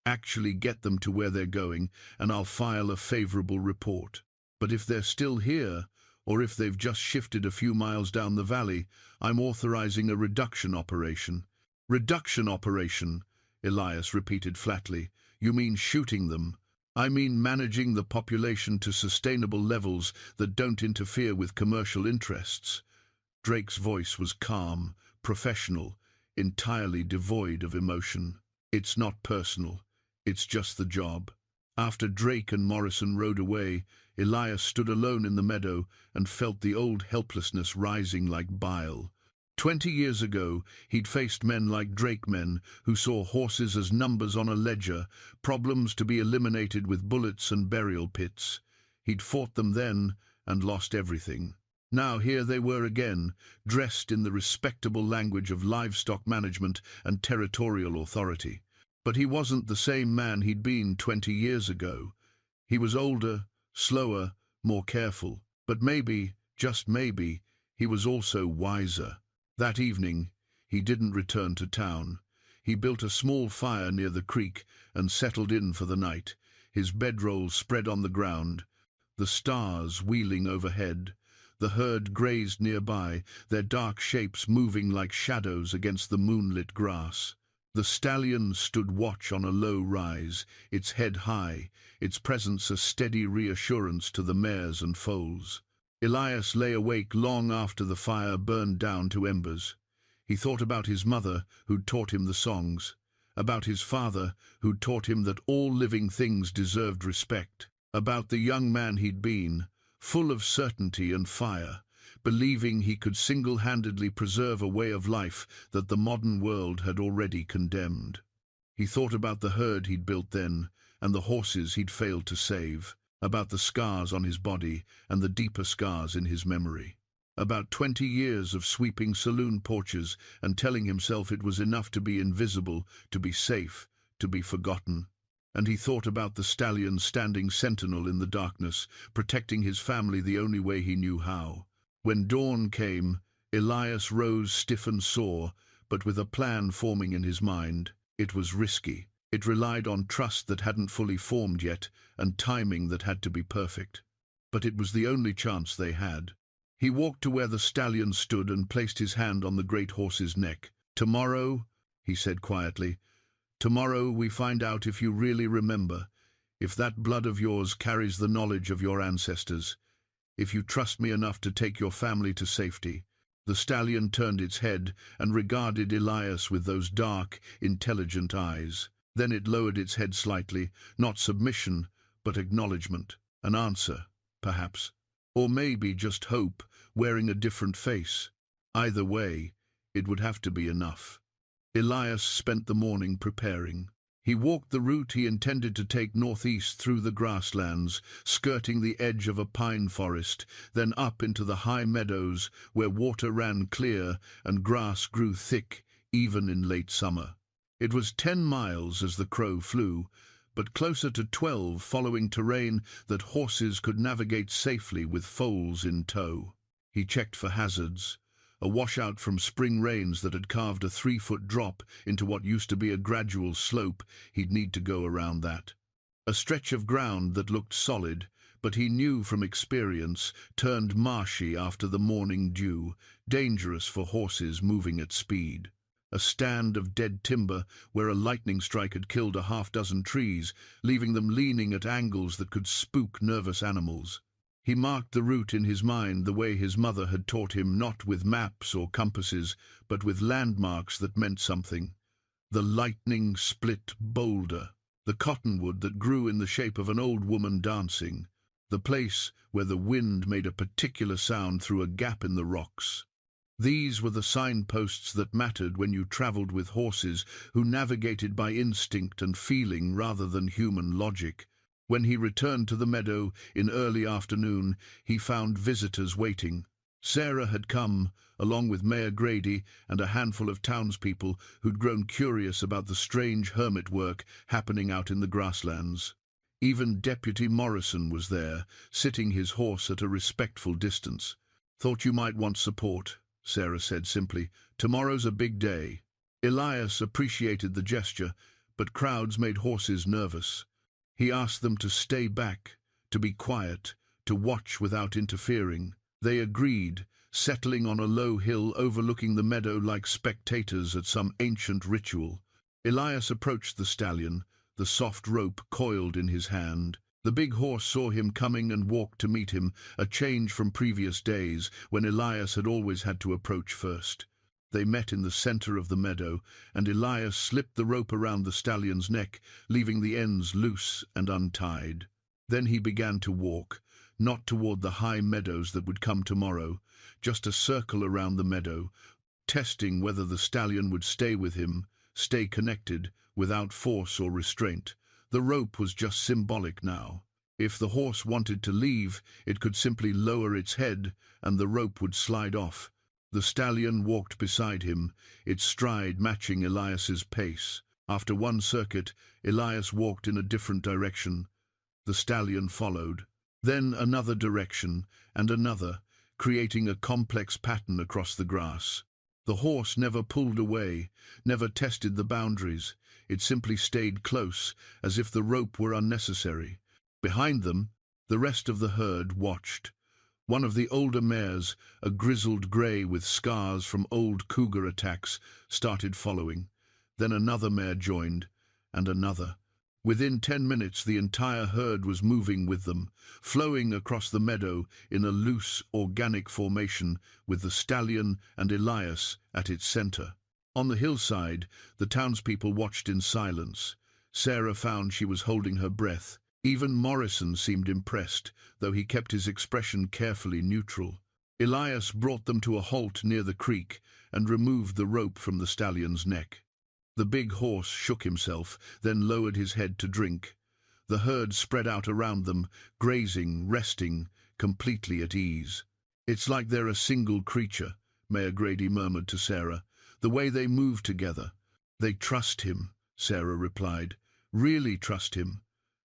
actually get them to where they're going, and I'll file a favorable report. But if they're still here, or if they've just shifted a few miles down the valley, I'm authorizing a reduction operation." "Reduction operation," Elias repeated flatly. "You mean shooting them?" "I mean managing the population to sustainable levels that don't interfere with commercial interests." Drake's voice was calm, professional, entirely devoid of emotion. "It's not personal. It's just the job." After Drake and Morrison rode away, Elias stood alone in the meadow and felt the old helplessness rising like bile. 20 years ago, he'd faced men like Drake, men who saw horses as numbers on a ledger, problems to be eliminated with bullets and burial pits. He'd fought them then and lost everything. Now here they were again, dressed in the respectable language of livestock management and territorial authority. But he wasn't the same man he'd been 20 years ago. He was older, slower, more careful. But maybe, just maybe, he was also wiser. That evening, he didn't return to town. He built a small fire near the creek and settled in for the night, his bedroll spread on the ground, the stars wheeling overhead. The herd grazed nearby, their dark shapes moving like shadows against the moonlit grass. The stallion stood watch on a low rise, its head high, its presence a steady reassurance to the mares and foals. Elias lay awake long after the fire burned down to embers. He thought about his mother, who'd taught him the songs, about his father, who'd taught him that all living things deserved respect. about the young man he'd been, full of certainty and fire, believing he could single-handedly preserve a way of life that the modern world had already condemned. He thought about the herd he'd built then, and the horses he'd failed to save, about the scars on his body and the deeper scars in his memory, about 20 years of sweeping saloon porches and telling himself it was enough to be invisible, to be safe, to be forgotten. And he thought about the stallion standing sentinel in the darkness, protecting his family the only way he knew how. When dawn came, Elias rose stiff and sore, but with a plan forming in his mind. It was risky. It relied on trust that hadn't fully formed yet, and timing that had to be perfect. But it was the only chance they had. He walked to where the stallion stood and placed his hand on the great horse's neck. "Tomorrow," he said quietly, "tomorrow we find out if you really remember, if that blood of yours carries the knowledge of your ancestors, if you trust me enough to take your family to safety." The stallion turned its head and regarded Elias with those dark, intelligent eyes. Then it lowered its head slightly, not submission, but acknowledgement. An answer, perhaps. Or maybe just hope, wearing a different face. Either way, it would have to be enough. Elias spent the morning preparing. He walked the route he intended to take northeast through the grasslands, skirting the edge of a pine forest, then up into the high meadows where water ran clear and grass grew thick, even in late summer. It was 10 miles as the crow flew, but closer to 12 following terrain that horses could navigate safely with foals in tow. He checked for hazards. A washout from spring rains that had carved a 3-foot drop into what used to be a gradual slope. He'd need to go around that. A stretch of ground that looked solid, but he knew from experience turned marshy after the morning dew, dangerous for horses moving at speed. A stand of dead timber where a lightning strike had killed a half-dozen trees, leaving them leaning at angles that could spook nervous animals. He marked the route in his mind the way his mother had taught him, not with maps or compasses, but with landmarks that meant something. The lightning-split boulder, the cottonwood that grew in the shape of an old woman dancing, the place where the wind made a particular sound through a gap in the rocks. These were the signposts that mattered when you traveled with horses who navigated by instinct and feeling rather than human logic. When he returned to the meadow in early afternoon, he found visitors waiting. Sarah had come, along with Mayor Grady and a handful of townspeople who'd grown curious about the strange hermit work happening out in the grasslands. Even Deputy Morrison was there, sitting his horse at a respectful distance. "Thought you might want support," Sarah said simply. "Tomorrow's a big day." Elias appreciated the gesture, but crowds made horses nervous. He asked them to stay back, to be quiet, to watch without interfering. They agreed, settling on a low hill overlooking the meadow like spectators at some ancient ritual. Elias approached the stallion, the soft rope coiled in his hand. The big horse saw him coming and walked to meet him, a change from previous days when Elias had always had to approach first. They met in the center of the meadow, and Elias slipped the rope around the stallion's neck, leaving the ends loose and untied. Then he began to walk, not toward the high meadows that would come tomorrow, just a circle around the meadow, testing whether the stallion would stay with him, stay connected, without force or restraint. The rope was just symbolic now. If the horse wanted to leave, it could simply lower its head, and the rope would slide off. The stallion walked beside him, its stride matching Elias's pace. After one circuit, Elias walked in a different direction. The stallion followed. Then another direction, and another, creating a complex pattern across the grass. The horse never pulled away, never tested the boundaries. It simply stayed close, as if the rope were unnecessary. Behind them, the rest of the herd watched. One of the older mares, a grizzled grey with scars from old cougar attacks, started following. Then another mare joined, and another. Within 10 minutes, the entire herd was moving with them, flowing across the meadow in a loose, organic formation with the stallion and Elias at its center. On the hillside, the townspeople watched in silence. Sarah found she was holding her breath. Even Morrison seemed impressed, though he kept his expression carefully neutral. Elias brought them to a halt near the creek and removed the rope from the stallion's neck. The big horse shook himself, then lowered his head to drink. The herd spread out around them, grazing, resting, completely at ease. "It's like they're a single creature," Mayor Grady murmured to Sarah. "The way they move together." "They trust him," Sarah replied. "Really trust him.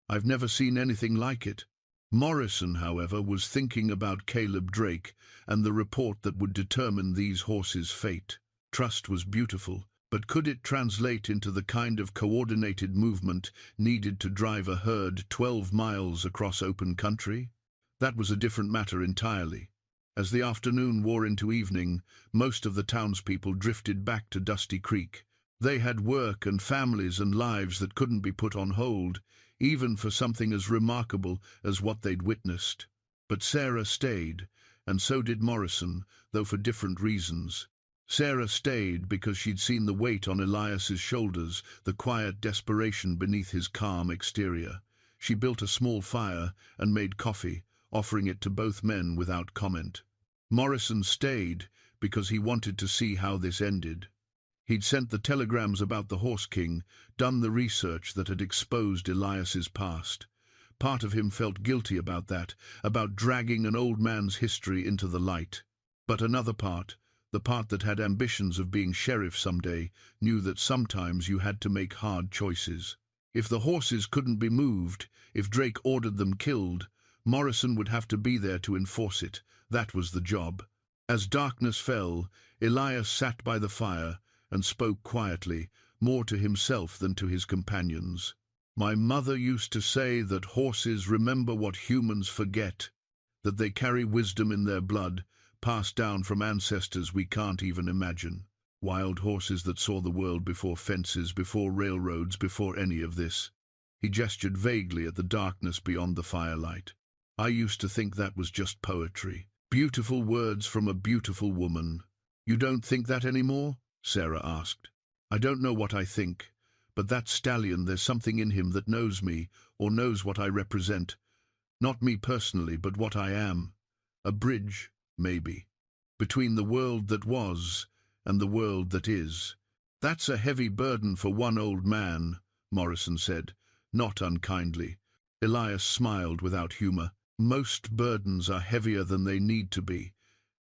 I've never seen anything like it." Morrison, however, was thinking about Caleb Drake and the report that would determine these horses' fate. Trust was beautiful, but could it translate into the kind of coordinated movement needed to drive a herd 12 miles across open country? That was a different matter entirely. As the afternoon wore into evening, most of the townspeople drifted back to Dusty Creek. They had work and families and lives that couldn't be put on hold, even for something as remarkable as what they'd witnessed. But Sarah stayed, and so did Morrison, though for different reasons. Sarah stayed because she'd seen the weight on Elias's shoulders, the quiet desperation beneath his calm exterior. She built a small fire and made coffee, offering it to both men without comment. Morrison stayed because he wanted to see how this ended. He'd sent the telegrams about the Horse King, done the research that had exposed Elias's past. Part of him felt guilty about that, about dragging an old man's history into the light. But another part, the part that had ambitions of being sheriff someday, knew that sometimes you had to make hard choices. If the horses couldn't be moved, if Drake ordered them killed, Morrison would have to be there to enforce it. That was the job. As darkness fell, Elias sat by the fire and spoke quietly, more to himself than to his companions. "My mother used to say that horses remember what humans forget, that they carry wisdom in their blood, passed down from ancestors we can't even imagine. Wild horses that saw the world before fences, before railroads, before any of this." He gestured vaguely at the darkness beyond the firelight. "I used to think that was just poetry. Beautiful words from a beautiful woman." "You don't think that anymore?" Sarah asked. "I don't know what I think, but that stallion, there's something in him that knows me, or knows what I represent. Not me personally, but what I am. A bridge, maybe, between the world that was and the world that is." "That's a heavy burden for one old man," Morrison said, not unkindly. Elias smiled without humor. "Most burdens are heavier than they need to be.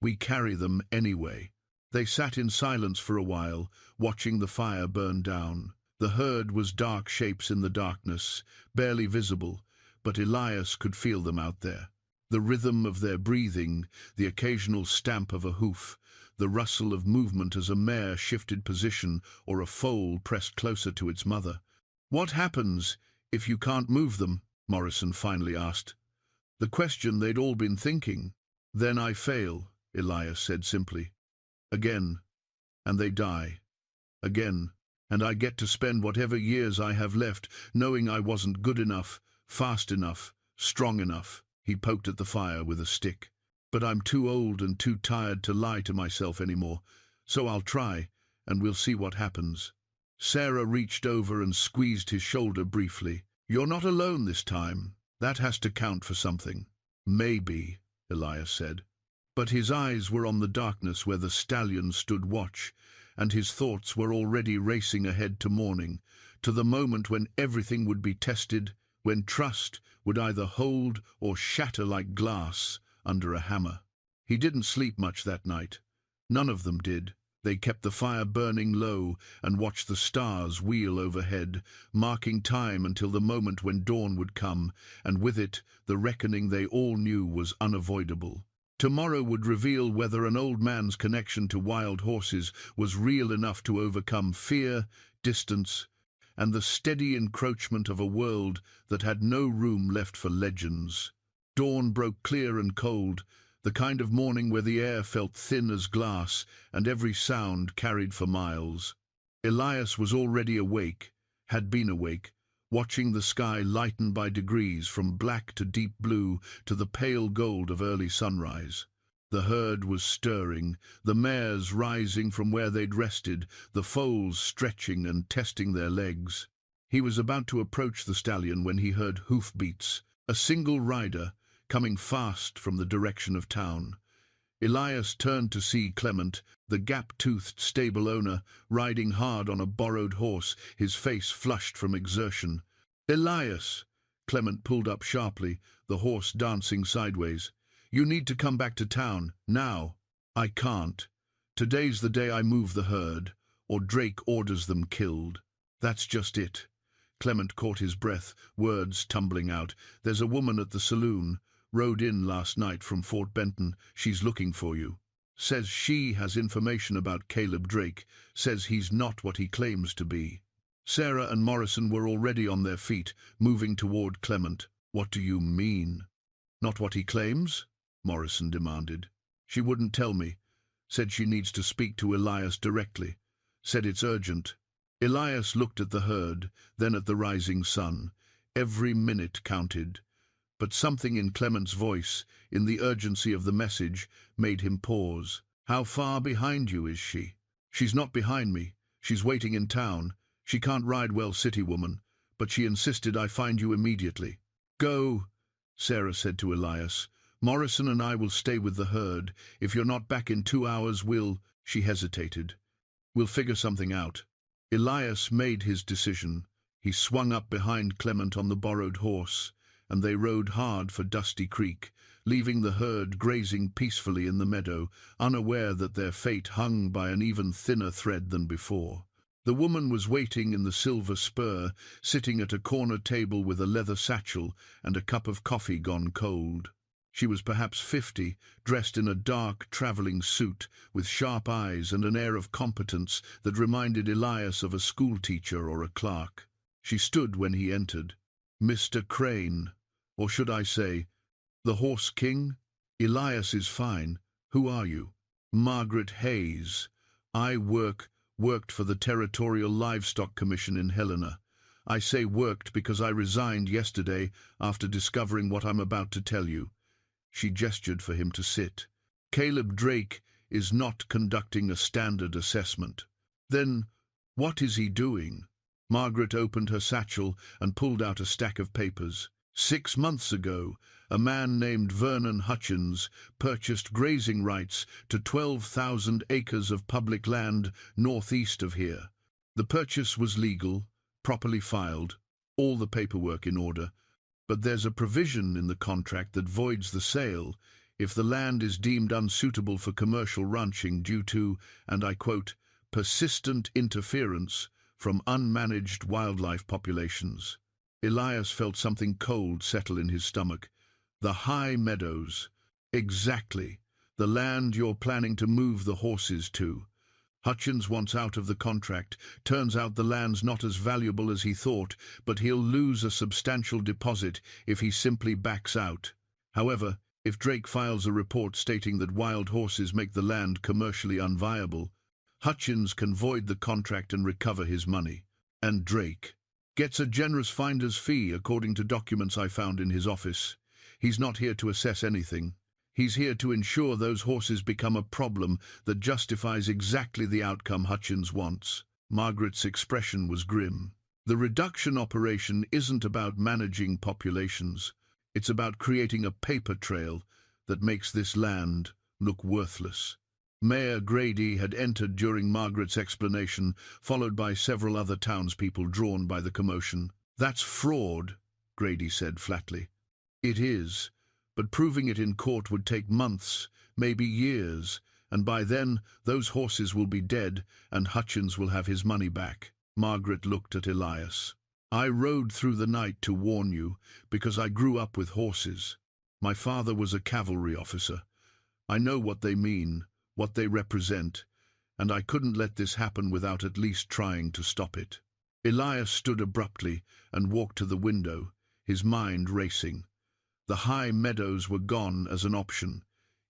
We carry them anyway." They sat in silence for a while, watching the fire burn down. The herd was dark shapes in the darkness, barely visible, but Elias could feel them out there. The rhythm of their breathing, the occasional stamp of a hoof, the rustle of movement as a mare shifted position or a foal pressed closer to its mother. "What happens if you can't move them?" Morrison finally asked. The question they'd all been thinking. "Then I fail," Elias said simply. "Again, and they die. Again, and I get to spend whatever years I have left knowing I wasn't good enough, fast enough, strong enough." He poked at the fire with a stick. "But I'm too old and too tired to lie to myself anymore, so I'll try, and we'll see what happens." Sarah reached over and squeezed his shoulder briefly. "You're not alone this time. That has to count for something." "Maybe," Elias said. But his eyes were on the darkness where the stallion stood watch, and his thoughts were already racing ahead to morning, to the moment when everything would be tested, when trust would either hold or shatter like glass under a hammer. He didn't sleep much that night. None of them did. They kept the fire burning low and watched the stars wheel overhead, marking time until the moment when dawn would come, and with it the reckoning they all knew was unavoidable. Tomorrow would reveal whether an old man's connection to wild horses was real enough to overcome fear, distance, and the steady encroachment of a world that had no room left for legends. Dawn broke clear and cold, the kind of morning where the air felt thin as glass and every sound carried for miles. Elias was already awake, had been awake, watching the sky lighten by degrees from black to deep blue to the pale gold of early sunrise. The herd was stirring, the mares rising from where they'd rested, the foals stretching and testing their legs. He was about to approach the stallion when he heard hoofbeats, a single rider, coming fast from the direction of town. Elias turned to see Clement, the gap-toothed stable owner, riding hard on a borrowed horse, his face flushed from exertion. "Elias!" Clement pulled up sharply, the horse dancing sideways. "You need to come back to town, now." "I can't. Today's the day I move the herd, or Drake orders them killed." "That's just it." Clement caught his breath, words tumbling out. "There's a woman at the saloon. Rode in last night from Fort Benton. She's looking for you. Says she has information about Caleb Drake. Says he's not what he claims to be." Sarah and Morrison were already on their feet, moving toward Clement. "What do you mean?" "Not what he claims?" Morrison demanded. "She wouldn't tell me. Said she needs to speak to Elias directly. Said it's urgent." Elias looked at the herd, then at the rising sun. Every minute counted. But something in Clement's voice, in the urgency of the message, made him pause. "How far behind you is she?" "She's not behind me. She's waiting in town. She can't ride well, city woman, but she insisted I find you immediately." "Go," Sarah said to Elias. "Morrison and I will stay with the herd. If you're not back in 2 hours, She hesitated. "We'll figure something out." Elias made his decision. He swung up behind Clement on the borrowed horse, and they rode hard for Dusty Creek, leaving the herd grazing peacefully in the meadow, unaware that their fate hung by an even thinner thread than before. The woman was waiting in the Silver Spur, sitting at a corner table with a leather satchel and a cup of coffee gone cold. She was perhaps 50, dressed in a dark traveling suit, with sharp eyes and an air of competence that reminded Elias of a schoolteacher or a clerk. She stood when he entered. "Mr. Crane, or should I say, the Horse King?" "Elias is fine. Who are you?" "Margaret Hayes. I worked for the Territorial Livestock Commission in Helena. I say worked because I resigned yesterday after discovering what I'm about to tell you." She gestured for him to sit. "Caleb Drake is not conducting a standard assessment." "Then what is he doing?" Margaret opened her satchel and pulled out a stack of papers. 6 months ago, a man named Vernon Hutchins purchased grazing rights to 12,000 acres of public land northeast of here. The purchase was legal, properly filed, all the paperwork in order. But there's a provision in the contract that voids the sale if the land is deemed unsuitable for commercial ranching due to, and I quote, "persistent interference from unmanaged wildlife populations." Elias felt something cold settle in his stomach. "The high meadows." "Exactly. The land you're planning to move the horses to. Hutchins wants out of the contract. Turns out the land's not as valuable as he thought, but he'll lose a substantial deposit if he simply backs out. However, if Drake files a report stating that wild horses make the land commercially unviable, Hutchins can void the contract and recover his money. And Drake gets a generous finder's fee according to documents I found in his office. He's not here to assess anything. He's here to ensure those horses become a problem that justifies exactly the outcome Hutchins wants." Margaret's expression was grim. "The reduction operation isn't about managing populations. It's about creating a paper trail that makes this land look worthless." Mayor Grady had entered during Margaret's explanation, followed by several other townspeople drawn by the commotion. "That's fraud," Grady said flatly. "It is. But proving it in court would take months, maybe years, and by then those horses will be dead and Hutchins will have his money back." Margaret looked at Elias. "I rode through the night to warn you because I grew up with horses. My father was a cavalry officer. I know what they mean, what they represent, and I couldn't let this happen without at least trying to stop it." Elias stood abruptly and walked to the window, his mind racing. The high meadows were gone as an option.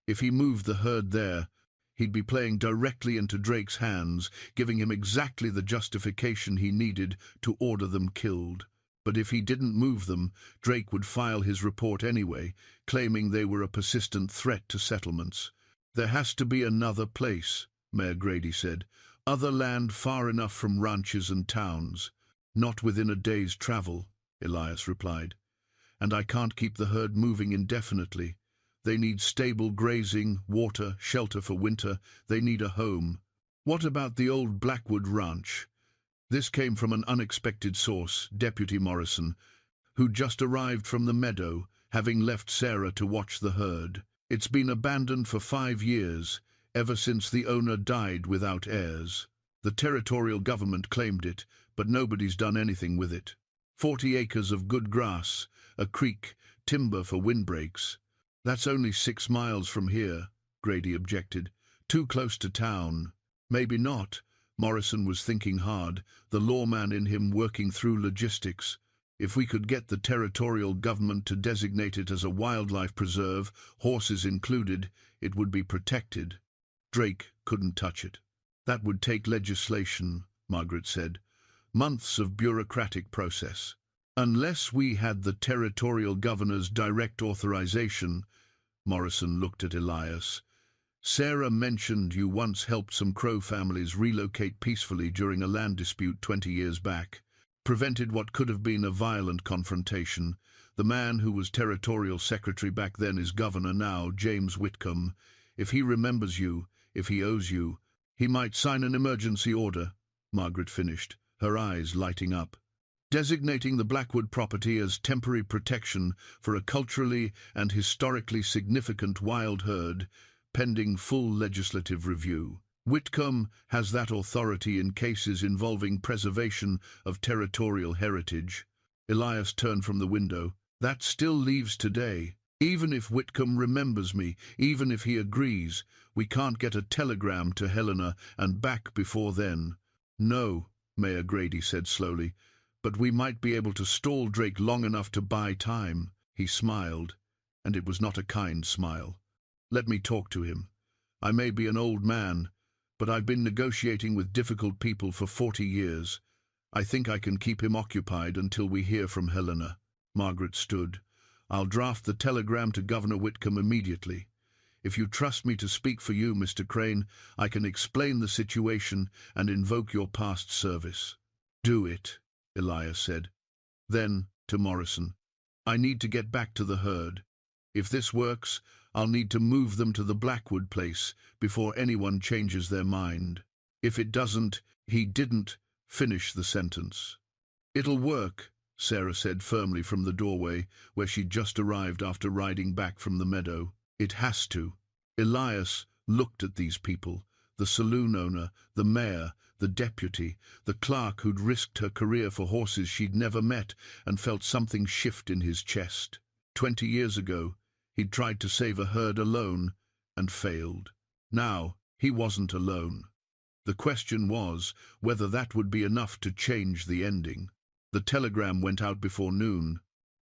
If he moved the herd there, he'd be playing directly into Drake's hands, giving him exactly the justification he needed to order them killed. But if he didn't move them, Drake would file his report anyway, claiming they were a persistent threat to settlements. "There has to be another place," Mayor Grady said. "Other land far enough from ranches and towns. Not within a day's travel, Elias replied. And I can't keep the herd moving indefinitely. They need stable grazing, water, shelter for winter. They need a home. What about the old Blackwood ranch? This came from an unexpected source, Deputy Morrison, who just arrived from the meadow, having left Sarah to watch the herd. It's been abandoned for 5 years, ever since the owner died without heirs. The territorial government claimed it, but nobody's done anything with it. 40 acres of good grass, a creek, timber for windbreaks. That's only 6 miles from here, Grady objected. Too close to town. Maybe not. Morrison was thinking hard, the lawman in him working through logistics. If we could get the territorial government to designate it as a wildlife preserve, horses included, it would be protected. Drake couldn't touch it. That would take legislation, Margaret said. Months of bureaucratic process. Unless we had the territorial governor's direct authorization, Morrison looked at Elias. Sarah mentioned you once helped some Crow families relocate peacefully during a land dispute 20 years back. Prevented what could have been a violent confrontation. The man who was territorial secretary back then is governor now, James Whitcomb. If he remembers you, if he owes you, he might sign an emergency order, Margaret finished, her eyes lighting up. Designating the Blackwood property as temporary protection for a culturally and historically significant wild herd, pending full legislative review. Whitcomb has that authority in cases involving preservation of territorial heritage. Elias turned from the window. That still leaves today. Even if Whitcomb remembers me, even if he agrees, we can't get a telegram to Helena and back before then. No, Mayor Grady said slowly, but we might be able to stall Drake long enough to buy time. He smiled, and it was not a kind smile. Let me talk to him. I may be an old man, but I've been negotiating with difficult people for 40 years. I think I can keep him occupied until we hear from Helena. Margaret stood. I'll draft the telegram to Governor Whitcomb immediately. If you trust me to speak for you, Mr. Crane, I can explain the situation and invoke your past service. Do it, Elias said. Then, to Morrison, I need to get back to the herd. If this works, I'll need to move them to the Blackwood place before anyone changes their mind. If it doesn't, he didn't finish the sentence. It'll work, Sarah said firmly from the doorway, where she'd just arrived after riding back from the meadow. It has to. Elias looked at these people, the saloon owner, the mayor, the deputy, the clerk who'd risked her career for horses she'd never met, and felt something shift in his chest. 20 years ago, he'd tried to save a herd alone and failed. Now, he wasn't alone. The question was whether that would be enough to change the ending. The telegram went out before noon,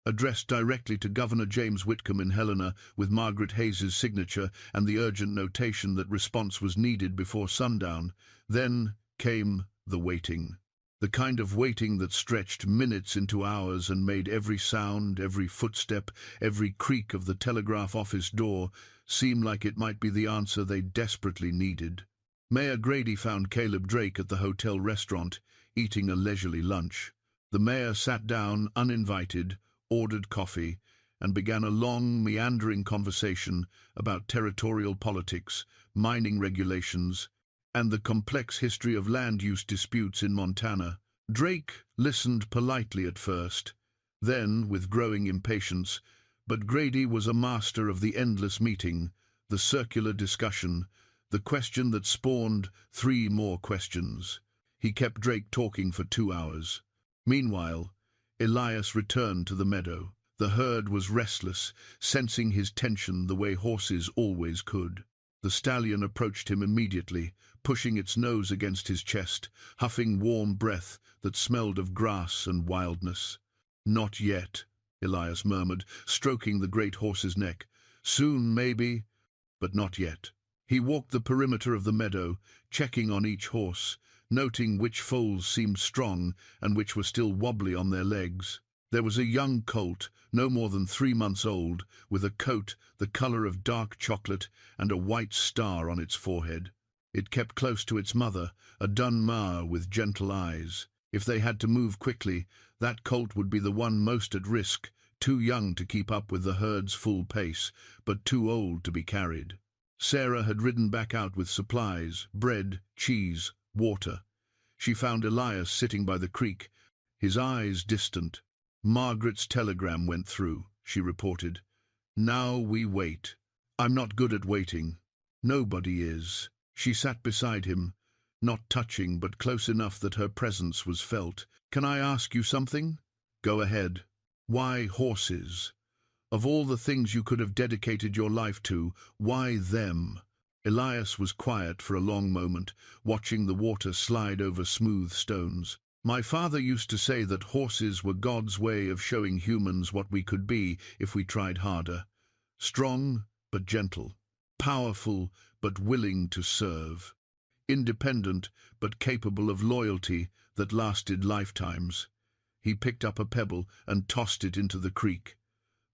addressed directly to Governor James Whitcomb in Helena with Margaret Hayes's signature and the urgent notation that response was needed before sundown. Then came the waiting. The kind of waiting that stretched minutes into hours and made every sound, every footstep, every creak of the telegraph office door seem like it might be the answer they desperately needed. Mayor Grady found Caleb Drake at the hotel restaurant, eating a leisurely lunch. The mayor sat down, uninvited, ordered coffee, and began a long, meandering conversation about territorial politics, mining regulations, and the complex history of land use disputes in Montana. Drake listened politely at first, then with growing impatience, but Grady was a master of the endless meeting, the circular discussion, the question that spawned 3 more questions. He kept Drake talking for 2 hours. Meanwhile, Elias returned to the meadow. The herd was restless, sensing his tension the way horses always could. The stallion approached him immediately, pushing its nose against his chest, huffing warm breath that smelled of grass and wildness. "Not yet," Elias murmured, stroking the great horse's neck. "Soon, maybe, but not yet." He walked the perimeter of the meadow, checking on each horse, noting which foals seemed strong and which were still wobbly on their legs. There was a young colt, no more than 3 months old, with a coat the color of dark chocolate and a white star on its forehead. It kept close to its mother, a dun mare with gentle eyes. If they had to move quickly, that colt would be the one most at risk, too young to keep up with the herd's full pace, but too old to be carried. Sarah had ridden back out with supplies, bread, cheese, water. She found Elias sitting by the creek, his eyes distant. "Margaret's telegram went through," she reported. "Now we wait." "I'm not good at waiting." "Nobody is." She sat beside him, not touching but close enough that her presence was felt. "Can I ask you something?" "Go ahead." "Why horses? Of all the things you could have dedicated your life to, why them?" Elias was quiet for a long moment, watching the water slide over smooth stones. "My father used to say that horses were God's way of showing humans what we could be if we tried harder. Strong but gentle, powerful but willing to serve, independent but capable of loyalty that lasted lifetimes." He picked up a pebble and tossed it into the creek.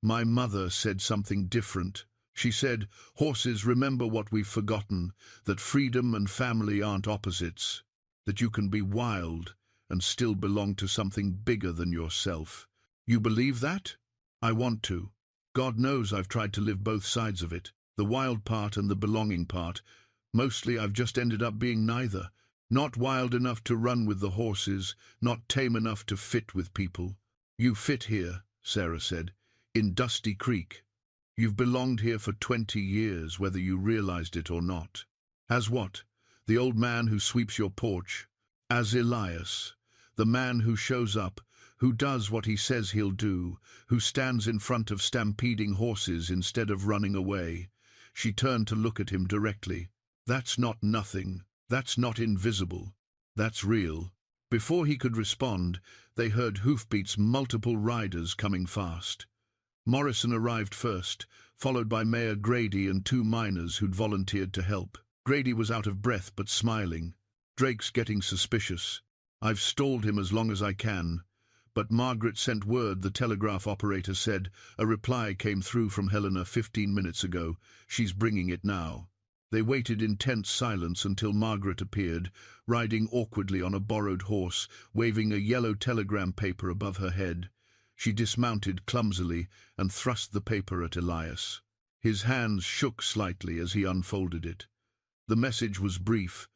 "My mother said something different. She said, horses remember what we've forgotten, that freedom and family aren't opposites, that you can be wild and still belong to something bigger than yourself." "You believe that?" "I want to. God knows I've tried to live both sides of it, the wild part and the belonging part. Mostly I've just ended up being neither. Not wild enough to run with the horses, not tame enough to fit with people." "You fit here," Sarah said, "in Dusty Creek. You've belonged here for 20 years, whether you realized it or not." "As what? The old man who sweeps your porch?" "As Elias, the man who shows up, who does what he says he'll do, who stands in front of stampeding horses instead of running away." She turned to look at him directly. "That's not nothing. That's not invisible. That's real." Before he could respond, they heard hoofbeats, multiple riders coming fast. Morrison arrived first, followed by Mayor Grady and 2 miners who'd volunteered to help. Grady was out of breath but smiling. "Drake's getting suspicious. I've stalled him as long as I can. But Margaret sent word," the telegraph operator said. "A reply came through from Helena 15 minutes ago. She's bringing it now." They waited in tense silence until Margaret appeared, riding awkwardly on a borrowed horse, waving a yellow telegram paper above her head. She dismounted clumsily and thrust the paper at Elias. His hands shook slightly as he unfolded it. The message was brief,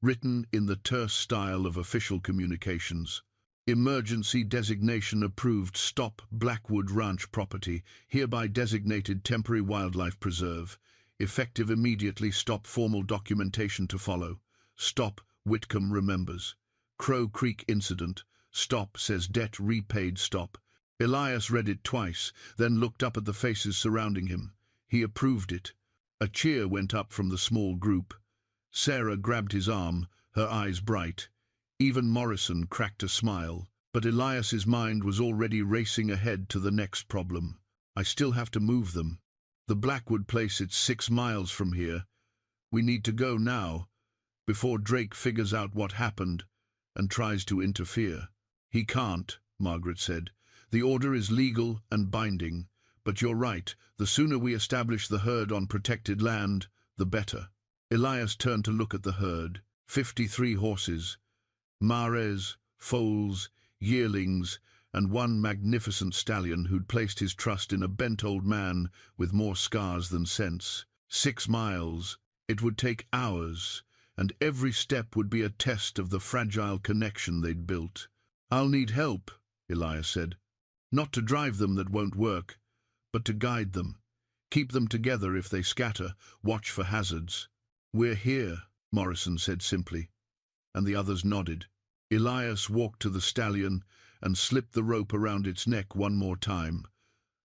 written in the terse style of official communications. "Emergency designation approved. Stop Blackwood Ranch property, hereby designated temporary wildlife preserve. Effective immediately. Stop formal documentation to follow. Stop Whitcomb remembers. Crow Creek incident. Stop says debt repaid. Stop." Elias read it twice, then looked up at the faces surrounding him. He approved it. A cheer went up from the small group. Sarah grabbed his arm, her eyes bright. Even Morrison cracked a smile, but Elias's mind was already racing ahead to the next problem. "I still have to move them. The Blackwood place, it's 6 miles from here. We need to go now, before Drake figures out what happened and tries to interfere." "He can't," Margaret said. "The order is legal and binding, but you're right, the sooner we establish the herd on protected land, the better." Elias turned to look at the herd. 53 horses, mares, foals, yearlings, and 1 magnificent stallion who'd placed his trust in a bent old man with more scars than sense. 6 miles. It would take hours, and every step would be a test of the fragile connection they'd built. "I'll need help," Elias said. "Not to drive them, that won't work, but to guide them. Keep them together if they scatter. Watch for hazards." "We're here," Morrison said simply, and the others nodded. Elias walked to the stallion and slipped the rope around its neck one more time.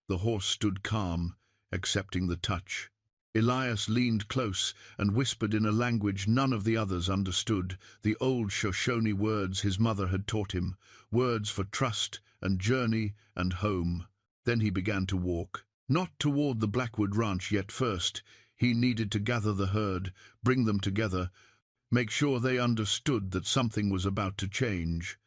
The horse stood calm, accepting the touch. Elias leaned close and whispered in a language none of the others understood, the old Shoshone words his mother had taught him, words for trust and journey and home. Then he began to walk, not toward the Blackwood Ranch yet. First, he needed to gather the herd, bring them together, make sure they understood that something was about to change.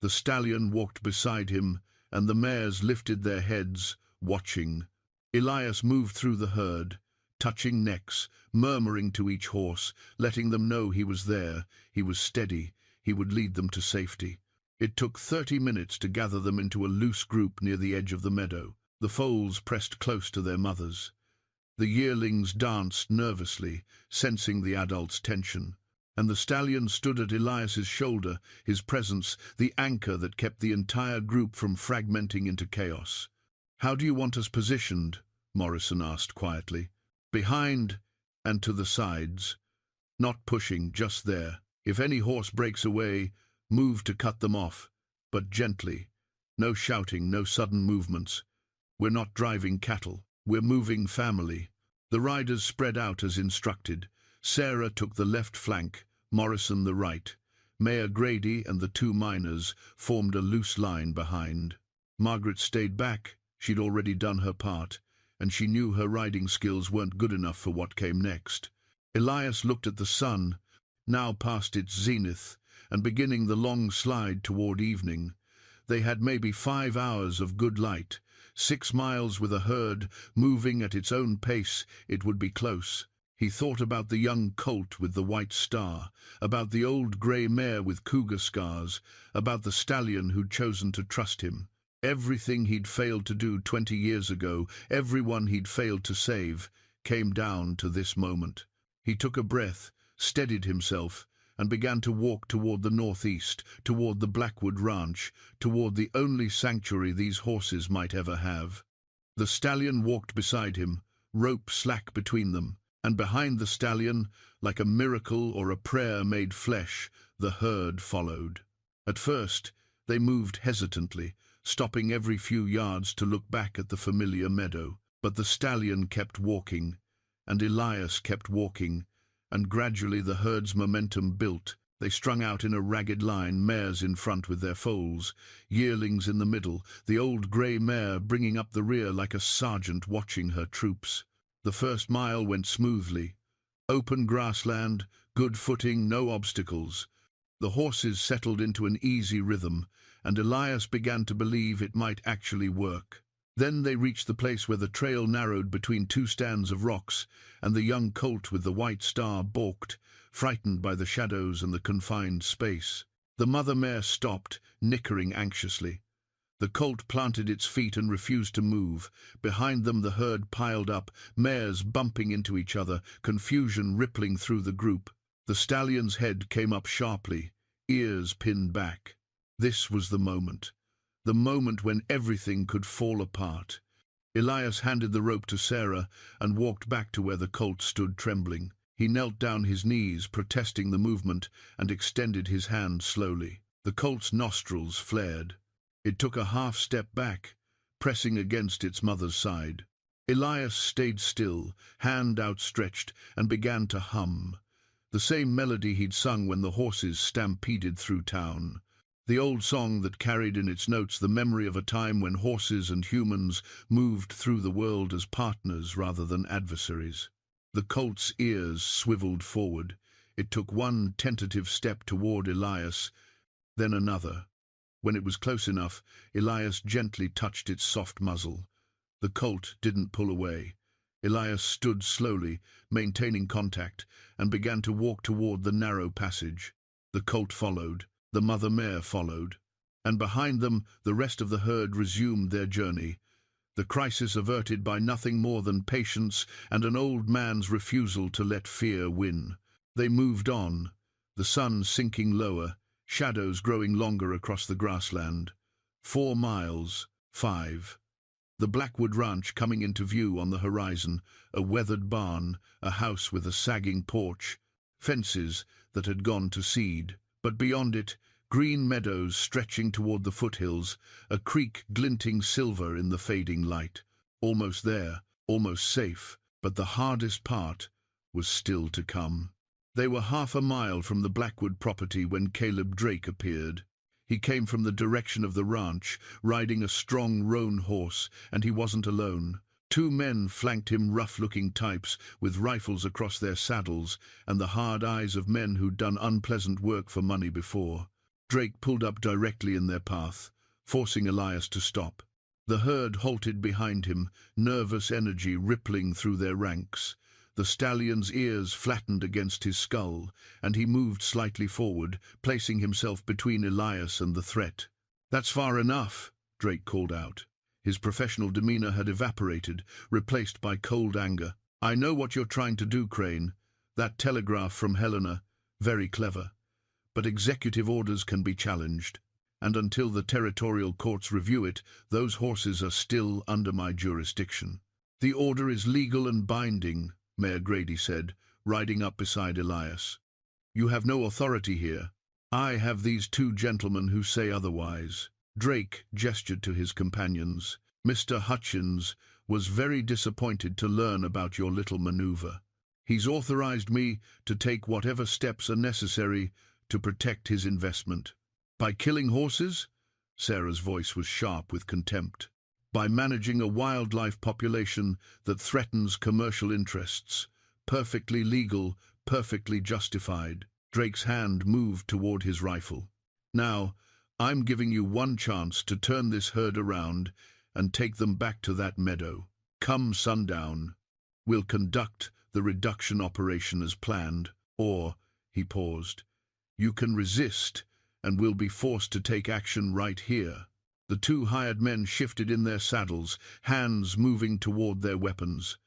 The stallion walked beside him, and the mares lifted their heads, watching. Elias moved through the herd, touching necks, murmuring to each horse, letting them know he was there, he was steady, he would lead them to safety. It took 30 minutes to gather them into a loose group near the edge of the meadow. The foals pressed close to their mothers. The yearlings danced nervously, sensing the adults' tension. And the stallion stood at Elias's shoulder, his presence the anchor that kept the entire group from fragmenting into chaos. "How do you want us positioned?" Morrison asked quietly. "Behind and to the sides. Not pushing, just there. If any horse breaks away, move to cut them off, but gently. No shouting, no sudden movements. We're not driving cattle. We're moving family." The riders spread out as instructed. Sarah took the left flank, Morrison the right. Mayor Grady and the two miners formed a loose line behind. Margaret stayed back. She'd already done her part, and she knew her riding skills weren't good enough for what came next. Elias looked at the sun, now past its zenith, and beginning the long slide toward evening. They had maybe 5 hours of good light. 6 miles with a herd, moving at its own pace, it would be close. He thought about the young colt with the white star, about the old grey mare with cougar scars, about the stallion who'd chosen to trust him. Everything he'd failed to do 20 years ago, everyone he'd failed to save, came down to this moment. He took a breath, steadied himself, and began to walk toward the northeast, toward the Blackwood Ranch, toward the only sanctuary these horses might ever have. The stallion walked beside him, rope slack between them, and behind the stallion, like a miracle or a prayer made flesh, the herd followed. At first, they moved hesitantly, stopping every few yards to look back at the familiar meadow. But the stallion kept walking, and Elias kept walking, and gradually the herd's momentum built. They strung out in a ragged line, mares in front with their foals, yearlings in the middle, the old grey mare bringing up the rear like a sergeant watching her troops. The first mile went smoothly. Open grassland, good footing, no obstacles. The horses settled into an easy rhythm, and Elias began to believe it might actually work. Then they reached the place where the trail narrowed between 2 stands of rocks, and the young colt with the white star balked, frightened by the shadows and the confined space. The mother mare stopped, nickering anxiously. The colt planted its feet and refused to move. Behind them the herd piled up, mares bumping into each other, confusion rippling through the group. The stallion's head came up sharply, ears pinned back. This was the moment when everything could fall apart. Elias handed the rope to Sarah and walked back to where the colt stood trembling. He knelt down his knees, protesting the movement, and extended his hand slowly. The colt's nostrils flared. It took a half step back, pressing against its mother's side. Elias stayed still, hand outstretched, and began to hum. The same melody he'd sung when the horses stampeded through town. The old song that carried in its notes the memory of a time when horses and humans moved through the world as partners rather than adversaries. The colt's ears swiveled forward. It took one tentative step toward Elias, then another. When it was close enough, Elias gently touched its soft muzzle. The colt didn't pull away. Elias stood slowly, maintaining contact, and began to walk toward the narrow passage. The colt followed. The mother mare followed, and behind them the rest of the herd resumed their journey, the crisis averted by nothing more than patience and an old man's refusal to let fear win. They moved on, the sun sinking lower, shadows growing longer across the grassland. 4 miles, 5. The Blackwood Ranch coming into view on the horizon, a weathered barn, a house with a sagging porch, fences that had gone to seed. But beyond it, green meadows stretching toward the foothills, a creek glinting silver in the fading light. Almost there, almost safe, but the hardest part was still to come. They were half a mile from the Blackwood property when Caleb Drake appeared. He came from the direction of the ranch, riding a strong roan horse, and he wasn't alone. 2 men flanked him, rough-looking types, with rifles across their saddles, and the hard eyes of men who'd done unpleasant work for money before. Drake pulled up directly in their path, forcing Elias to stop. The herd halted behind him, nervous energy rippling through their ranks. The stallion's ears flattened against his skull, and he moved slightly forward, placing himself between Elias and the threat. "That's far enough," Drake called out. His professional demeanor had evaporated, replaced by cold anger. "I know what you're trying to do, Crane. That telegraph from Helena, very clever. But executive orders can be challenged. And until the territorial courts review it, those horses are still under my jurisdiction." "The order is legal and binding," Mayor Grady said, riding up beside Elias. "You have no authority here. I have these two gentlemen who say otherwise." Drake gestured to his companions. "Mr. Hutchins was very disappointed to learn about your little maneuver. He's authorized me to take whatever steps are necessary to protect his investment." "By killing horses?" Sarah's voice was sharp with contempt. "By managing a wildlife population that threatens commercial interests. Perfectly legal, perfectly justified." Drake's hand moved toward his rifle. "Now, I'm giving you one chance to turn this herd around and take them back to that meadow. Come sundown, we'll conduct the reduction operation as planned, or," he paused, "you can resist and we'll be forced to take action right here." The two hired men shifted in their saddles, hands moving toward their weapons.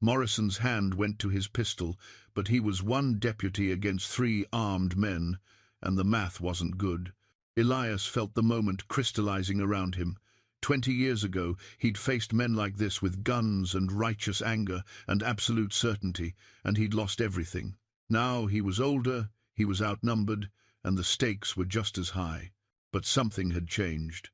Morrison's hand went to his pistol, but he was one deputy against 3 armed men, and the math wasn't good. Elias felt the moment crystallizing around him. 20 years ago, he'd faced men like this with guns and righteous anger and absolute certainty, and he'd lost everything. Now he was older, he was outnumbered, and the stakes were just as high. But something had changed.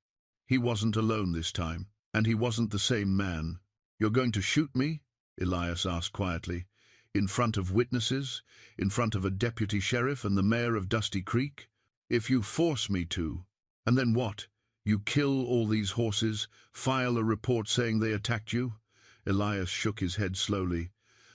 He wasn't alone this time, and he wasn't the same man. "You're going to shoot me?" Elias asked quietly. "In front of witnesses? In front of a deputy sheriff and the mayor of Dusty Creek? If you force me to." "And then what? You kill all these horses, file a report saying they attacked you?" Elias shook his head slowly.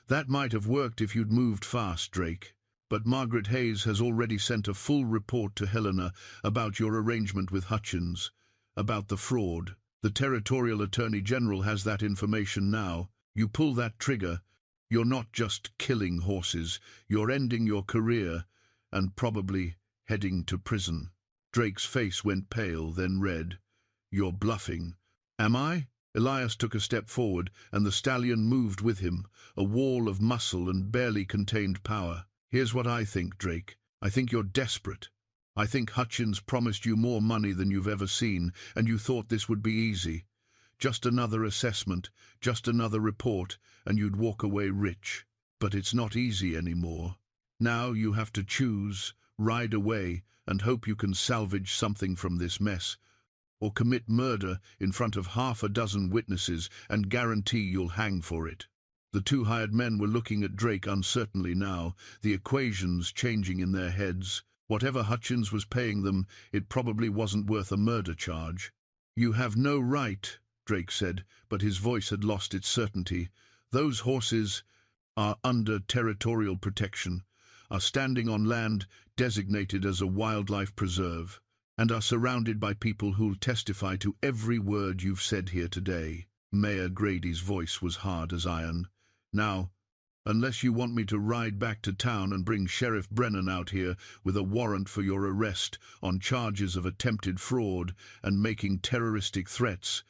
"That might have worked if you'd moved fast, Drake. But Margaret Hayes has already sent a full report to Helena about your arrangement with Hutchins, about the fraud. The Territorial Attorney General has that information now. You pull that trigger, you're not just killing horses, you're ending your career and probably heading to prison." Drake's face went pale, then red. "You're bluffing." "Am I?" Elias took a step forward, and the stallion moved with him, a wall of muscle and barely contained power. "Here's what I think, Drake. I think you're desperate. I think Hutchins promised you more money than you've ever seen, and you thought this would be easy. Just another assessment, just another report, and you'd walk away rich. But it's not easy anymore. Now you have to choose, ride away, and hope you can salvage something from this mess, or commit murder in front of 6 witnesses and guarantee you'll hang for it." The two hired men were looking at Drake uncertainly now, the equations changing in their heads. Whatever Hutchins was paying them, it probably wasn't worth a murder charge. "You have no right," Drake said, but his voice had lost its certainty. "Those horses are under territorial protection, are standing on land designated as a wildlife preserve, and are surrounded by people who'll testify to every word you've said here today." Mayor Grady's voice was hard as iron. "Now, unless you want me to ride back to town and bring Sheriff Brennan out here with a warrant for your arrest on charges of attempted fraud and making terroristic threats,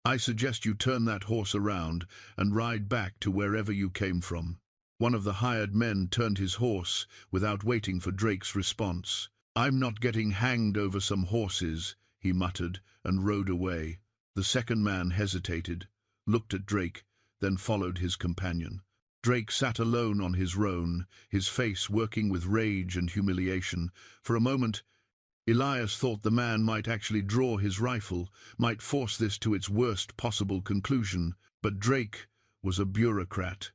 I suggest you turn that horse around and ride back to wherever you came from." One of the hired men turned his horse without waiting for Drake's response. "I'm not getting hanged over some horses," he muttered, and rode away. The second man hesitated, looked at Drake, then followed his companion. Drake sat alone on his roan, his face working with rage and humiliation. For a moment, Elias thought the man might actually draw his rifle, might force this to its worst possible conclusion. But Drake was a bureaucrat,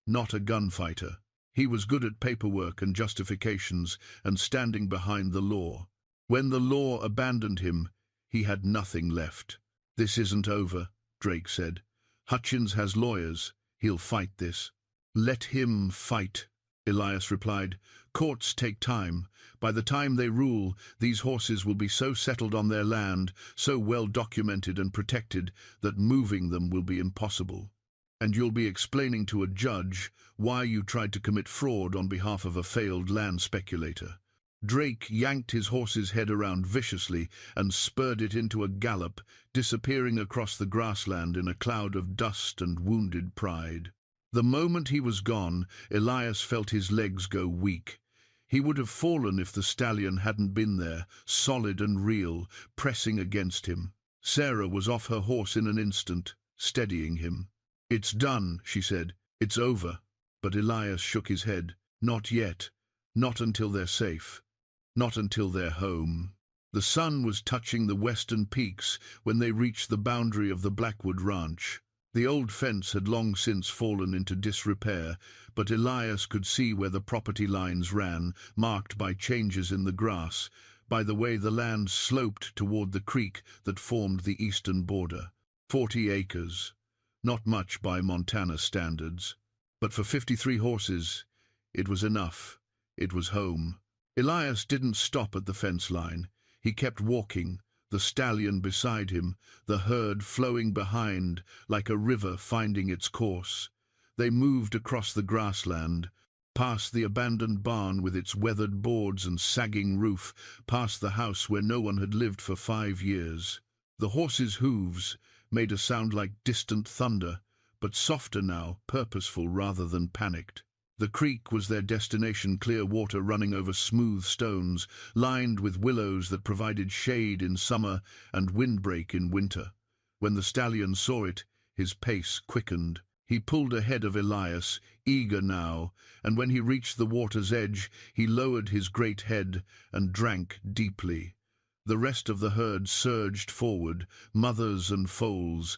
not a gunfighter. He was good at paperwork and justifications and standing behind the law. When the law abandoned him, he had nothing left. "This isn't over," Drake said. "Hutchins has lawyers. He'll fight this." "Let him fight," Elias replied. "Courts take time. By the time they rule, these horses will be so settled on their land, so well documented and protected, that moving them will be impossible. And you'll be explaining to a judge why you tried to commit fraud on behalf of a failed land speculator. Drake yanked his horse's head around viciously and spurred it into a gallop, disappearing across the grassland in a cloud of dust and wounded pride. The moment he was gone, Elias felt his legs go weak. He would have fallen if the stallion hadn't been there, solid and real, pressing against him. Sarah was off her horse in an instant, steadying him. "It's done," she said. "It's over." But Elias shook his head. "Not yet. Not until they're safe. Not until they're home." The sun was touching the western peaks when they reached the boundary of the Blackwood Ranch. The old fence had long since fallen into disrepair, but Elias could see where the property lines ran, marked by changes in the grass, by the way the land sloped toward the creek that formed the eastern border. 40 acres. Not much by Montana standards. But for 53 horses, it was enough. It was home. Elias didn't stop at the fence line. He kept walking, the stallion beside him, the herd flowing behind like a river finding its course. They moved across the grassland, past the abandoned barn with its weathered boards and sagging roof, past the house where no one had lived for 5 years. The horses' hooves made a sound like distant thunder, but softer now, purposeful rather than panicked. The creek was their destination, clear water running over smooth stones, lined with willows that provided shade in summer and windbreak in winter. When the stallion saw it, his pace quickened. He pulled ahead of Elias, eager now, and when he reached the water's edge, he lowered his great head and drank deeply. The rest of the herd surged forward, mothers and foals,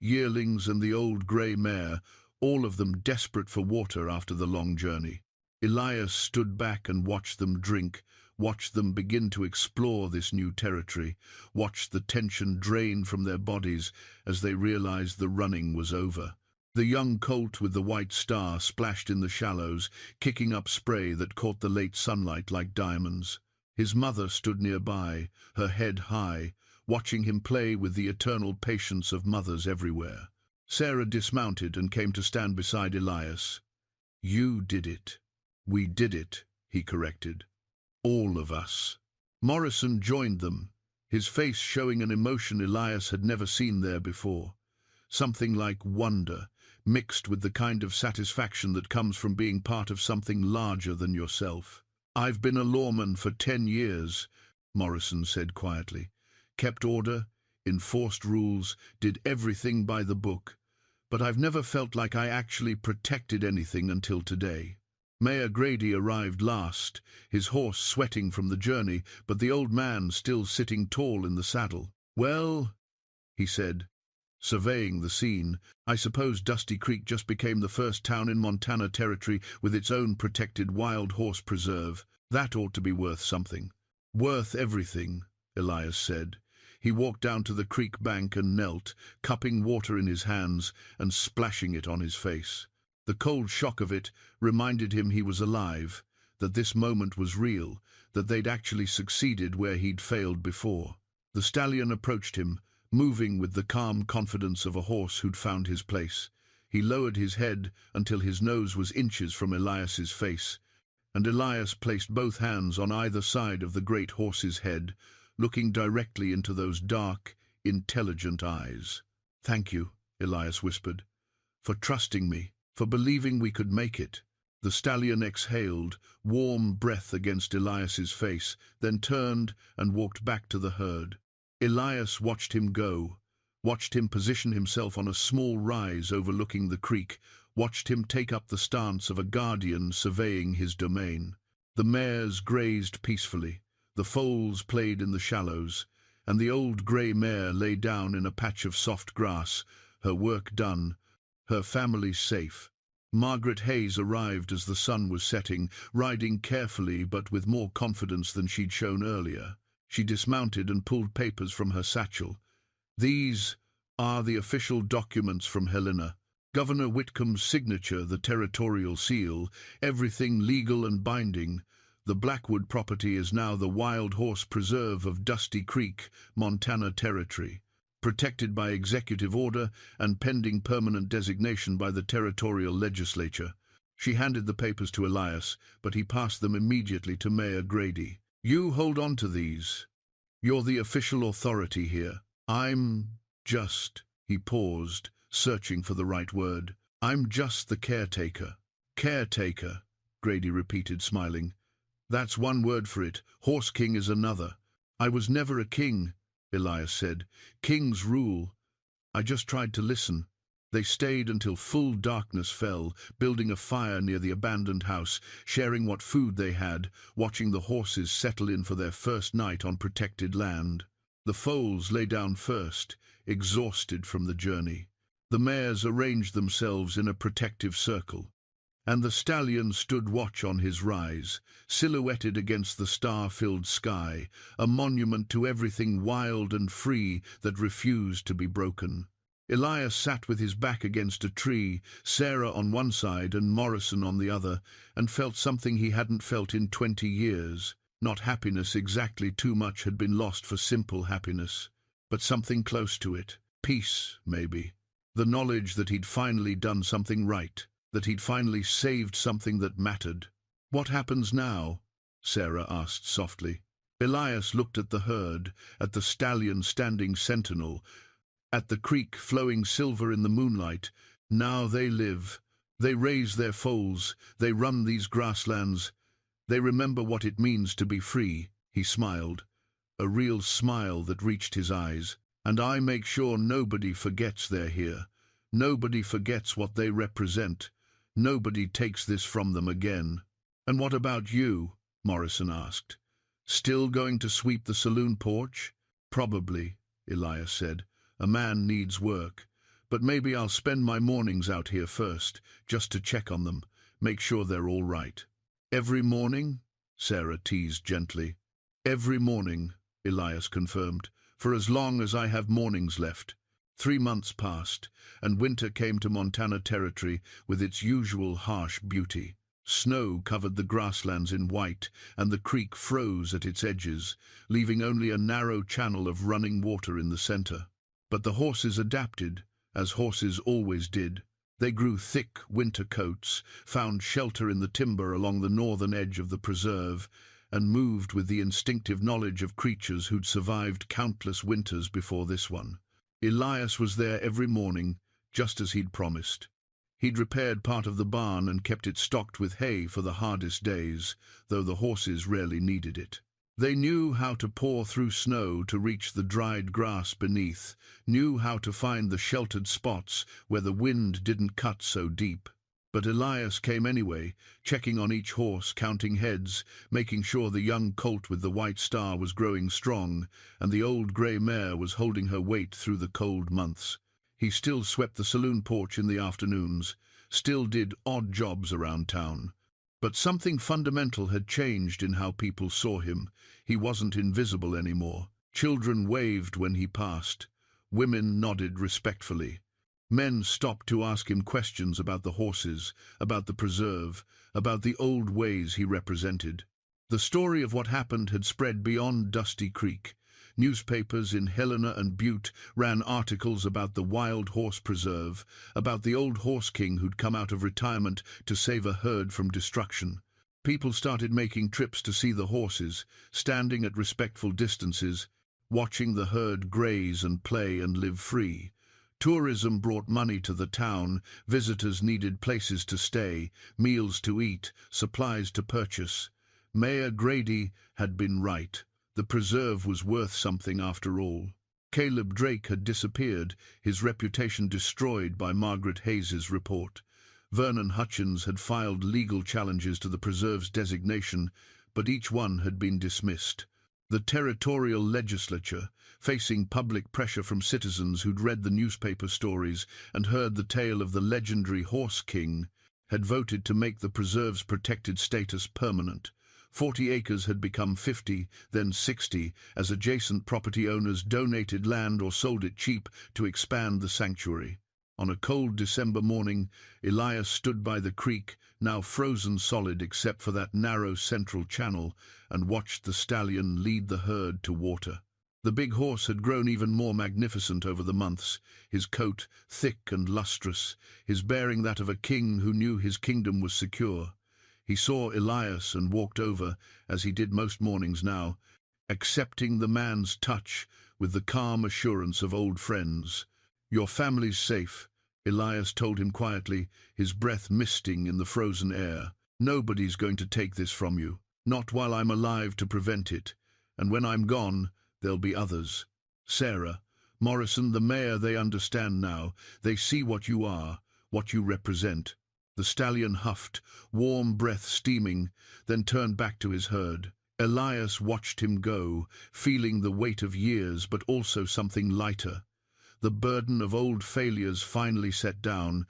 yearlings and the old grey mare, all of them desperate for water after the long journey. Elias stood back and watched them drink, watched them begin to explore this new territory, watched the tension drain from their bodies as they realized the running was over. The young colt with the white star splashed in the shallows, kicking up spray that caught the late sunlight like diamonds. His mother stood nearby, her head high, watching him play with the eternal patience of mothers everywhere. Sarah dismounted and came to stand beside Elias. "You did it." "We did it," he corrected. "All of us." Morrison joined them, his face showing an emotion Elias had never seen there before. Something like wonder, mixed with the kind of satisfaction that comes from being part of something larger than yourself. "I've been a lawman for 10 years, Morrison said quietly. "Kept order, enforced rules, did everything by the book. But I've never felt like I actually protected anything until today." Mayor Grady arrived last, his horse sweating from the journey, but the old man still sitting tall in the saddle. "Well," he said, surveying the scene, "I suppose Dusty Creek just became the first town in Montana Territory with its own protected wild horse preserve. That ought to be worth something." "Worth everything," Elias said. He walked down to the creek bank and knelt, cupping water in his hands and splashing it on his face. The cold shock of it reminded him he was alive, that this moment was real, that they'd actually succeeded where he'd failed before. The stallion approached him, moving with the calm confidence of a horse who'd found his place. He lowered his head until his nose was inches from Elias's face, and Elias placed both hands on either side of the great horse's head, looking directly into those dark, intelligent eyes. "Thank you," Elias whispered, "for trusting me, for believing we could make it." The stallion exhaled, warm breath against Elias's face, then turned and walked back to the herd. Elias watched him go, watched him position himself on a small rise overlooking the creek, watched him take up the stance of a guardian surveying his domain. The mares grazed peacefully, the foals played in the shallows, and the old grey mare lay down in a patch of soft grass, her work done, her family safe. Margaret Hayes arrived as the sun was setting, riding carefully but with more confidence than she'd shown earlier. She dismounted and pulled papers from her satchel. "These are the official documents from Helena. Governor Whitcomb's signature, the territorial seal, everything legal and binding. The Blackwood property is now the Wild Horse Preserve of Dusty Creek, Montana Territory. protected by executive order and pending permanent designation by the territorial legislature. She handed the papers to Elias, but he passed them immediately to Mayor Grady. "You hold on to these. You're the official authority here. I'm just—" He paused, searching for the right word. "I'm just the caretaker." "Caretaker," Grady repeated, smiling. "That's one word for it. Horse King is another." "I was never a king," Elias said. "Kings rule. I just tried to listen." They stayed until full darkness fell, building a fire near the abandoned house, sharing what food they had, watching the horses settle in for their first night on protected land. The foals lay down first, exhausted from the journey. The mares arranged themselves in a protective circle, and the stallion stood watch on his rise, silhouetted against the star-filled sky, a monument to everything wild and free that refused to be broken. Elias sat with his back against a tree, Sarah on one side and Morrison on the other, and felt something he hadn't felt in 20 years. Not happiness exactly, too much had been lost for simple happiness, but something close to it. Peace, maybe. The knowledge that he'd finally done something right, that he'd finally saved something that mattered. "What happens now?" Sarah asked softly. Elias looked at the herd, at the stallion standing sentinel, at the creek flowing silver in the moonlight. "Now they live. They raise their foals. They run these grasslands. They remember what it means to be free." He smiled, a real smile that reached his eyes. "And I make sure nobody forgets they're here. Nobody forgets what they represent. Nobody takes this from them again." "And what about you?" Morrison asked. "Still going to sweep the saloon porch?" "Probably," Elias said. "A man needs work. But maybe I'll spend my mornings out here first, just to check on them, make sure they're all right." "Every morning?" Sarah teased gently. "Every morning," Elias confirmed, "for as long as I have mornings left." 3 months passed, and winter came to Montana Territory with its usual harsh beauty. Snow covered the grasslands in white, and the creek froze at its edges, leaving only a narrow channel of running water in the center. But the horses adapted, as horses always did. They grew thick winter coats, found shelter in the timber along the northern edge of the preserve, and moved with the instinctive knowledge of creatures who'd survived countless winters before this one. Elias was there every morning, just as he'd promised. He'd repaired part of the barn and kept it stocked with hay for the hardest days, though the horses rarely needed it. They knew how to paw through snow to reach the dried grass beneath, knew how to find the sheltered spots where the wind didn't cut so deep. But Elias came anyway, checking on each horse, counting heads, making sure the young colt with the white star was growing strong, and the old grey mare was holding her weight through the cold months. He still swept the saloon porch in the afternoons, still did odd jobs around town. But something fundamental had changed in how people saw him. He wasn't invisible anymore. Children waved when he passed. Women nodded respectfully. Men stopped to ask him questions about the horses, about the preserve, about the old ways he represented. The story of what happened had spread beyond Dusty Creek. Newspapers in Helena and Butte ran articles about the Wild Horse Preserve, about the old Horse King who'd come out of retirement to save a herd from destruction. People started making trips to see the horses, standing at respectful distances, watching the herd graze and play and live free. Tourism brought money to the town. Visitors needed places to stay, meals to eat, supplies to purchase. Mayor Grady had been right. The preserve was worth something after all. Caleb Drake had disappeared, his reputation destroyed by Margaret Hayes's report. Vernon Hutchins had filed legal challenges to the preserve's designation, but each one had been dismissed. The territorial legislature, facing public pressure from citizens who'd read the newspaper stories and heard the tale of the legendary Horse King, had voted to make the preserve's protected status permanent. 40 acres had become 50, then 60, as adjacent property owners donated land or sold it cheap to expand the sanctuary. On a cold December morning, Elias stood by the creek, now frozen solid except for that narrow central channel, and watched the stallion lead the herd to water. The big horse had grown even more magnificent over the months, his coat thick and lustrous, his bearing that of a king who knew his kingdom was secure. He saw Elias and walked over, as he did most mornings now, accepting the man's touch with the calm assurance of old friends. "Your family's safe," Elias told him quietly, his breath misting in the frozen air. "Nobody's going to take this from you, not while I'm alive to prevent it, and when I'm gone, there'll be others. Sarah, Morrison, the mayor, they understand now. They see what you are, what you represent." The stallion huffed, warm breath steaming, then turned back to his herd. Elias watched him go, feeling the weight of years, but also something lighter. The burden of old failures finally set down,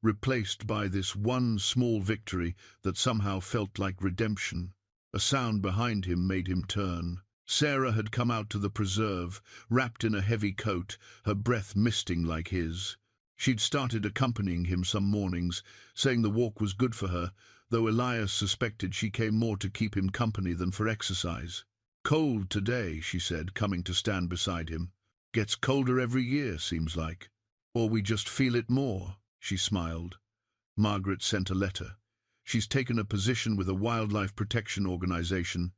replaced by this one small victory that somehow felt like redemption. A sound behind him made him turn. Sarah had come out to the preserve, wrapped in a heavy coat, her breath misting like his. She'd started accompanying him some mornings, saying the walk was good for her, though Elias suspected she came more to keep him company than for exercise. "Cold today," she said, coming to stand beside him. "Gets colder every year, seems like. Or we just feel it more," she smiled. "Margaret sent a letter. She's taken a position with a wildlife protection organization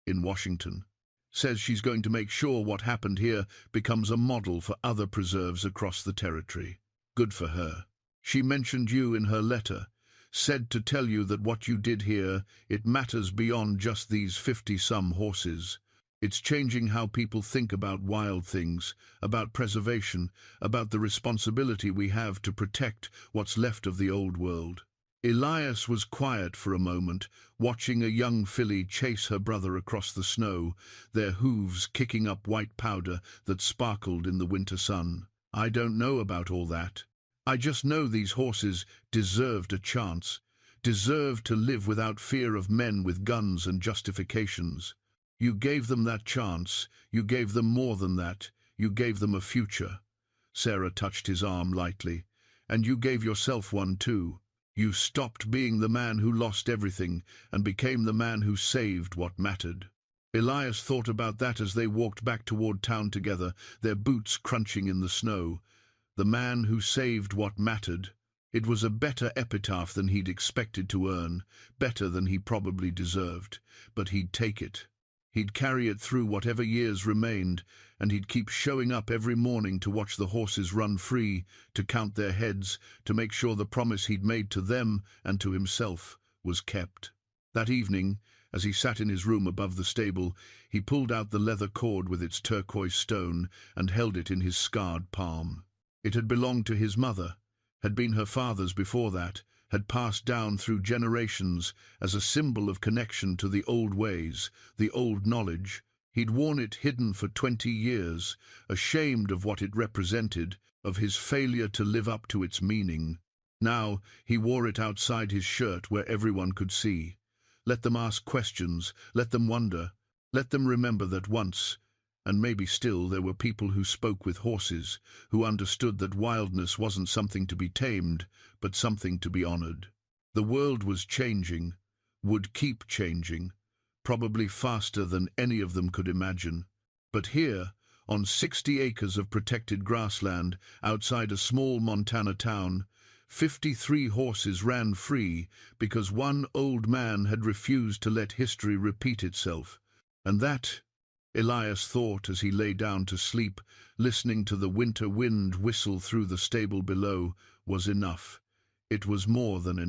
in Washington. Says she's going to make sure what happened here becomes a model for other preserves across the territory. Good for her. She mentioned you in her letter, said to tell you that what you did here, it matters beyond just these 50-some horses. It's changing how people think about wild things, about preservation, about the responsibility we have to protect what's left of the old world." Elias was quiet for a moment, watching a young filly chase her brother across the snow, their hooves kicking up white powder that sparkled in the winter sun. "I don't know about all that. I just know these horses deserved a chance, deserved to live without fear of men with guns and justifications. You gave them that chance, you gave them more than that, you gave them a future." Sarah touched his arm lightly. "And you gave yourself one too. You stopped being the man who lost everything and became the man who saved what mattered." Elias thought about that as they walked back toward town together, their boots crunching in the snow. The man who saved what mattered. It was a better epitaph than he'd expected to earn, better than he probably deserved, but he'd take it. He'd carry it through whatever years remained, and he'd keep showing up every morning to watch the horses run free, to count their heads, to make sure the promise he'd made to them and to himself was kept. That evening, as he sat in his room above the stable, he pulled out the leather cord with its turquoise stone and held it in his scarred palm. It had belonged to his mother, had been her father's before that, had passed down through generations as a symbol of connection to the old ways, the old knowledge. He'd worn it hidden for 20 years, ashamed of what it represented, of his failure to live up to its meaning. Now he wore it outside his shirt where everyone could see. Let them ask questions, let them wonder, let them remember that once, and maybe still, there were people who spoke with horses, who understood that wildness wasn't something to be tamed, but something to be honored. The world was changing, would keep changing, probably faster than any of them could imagine. But here, on 60 acres of protected grassland outside a small Montana town, 53 horses ran free because one old man had refused to let history repeat itself. And that, Elias thought as he lay down to sleep, listening to the winter wind whistle through the stable below, was enough. It was more than enough.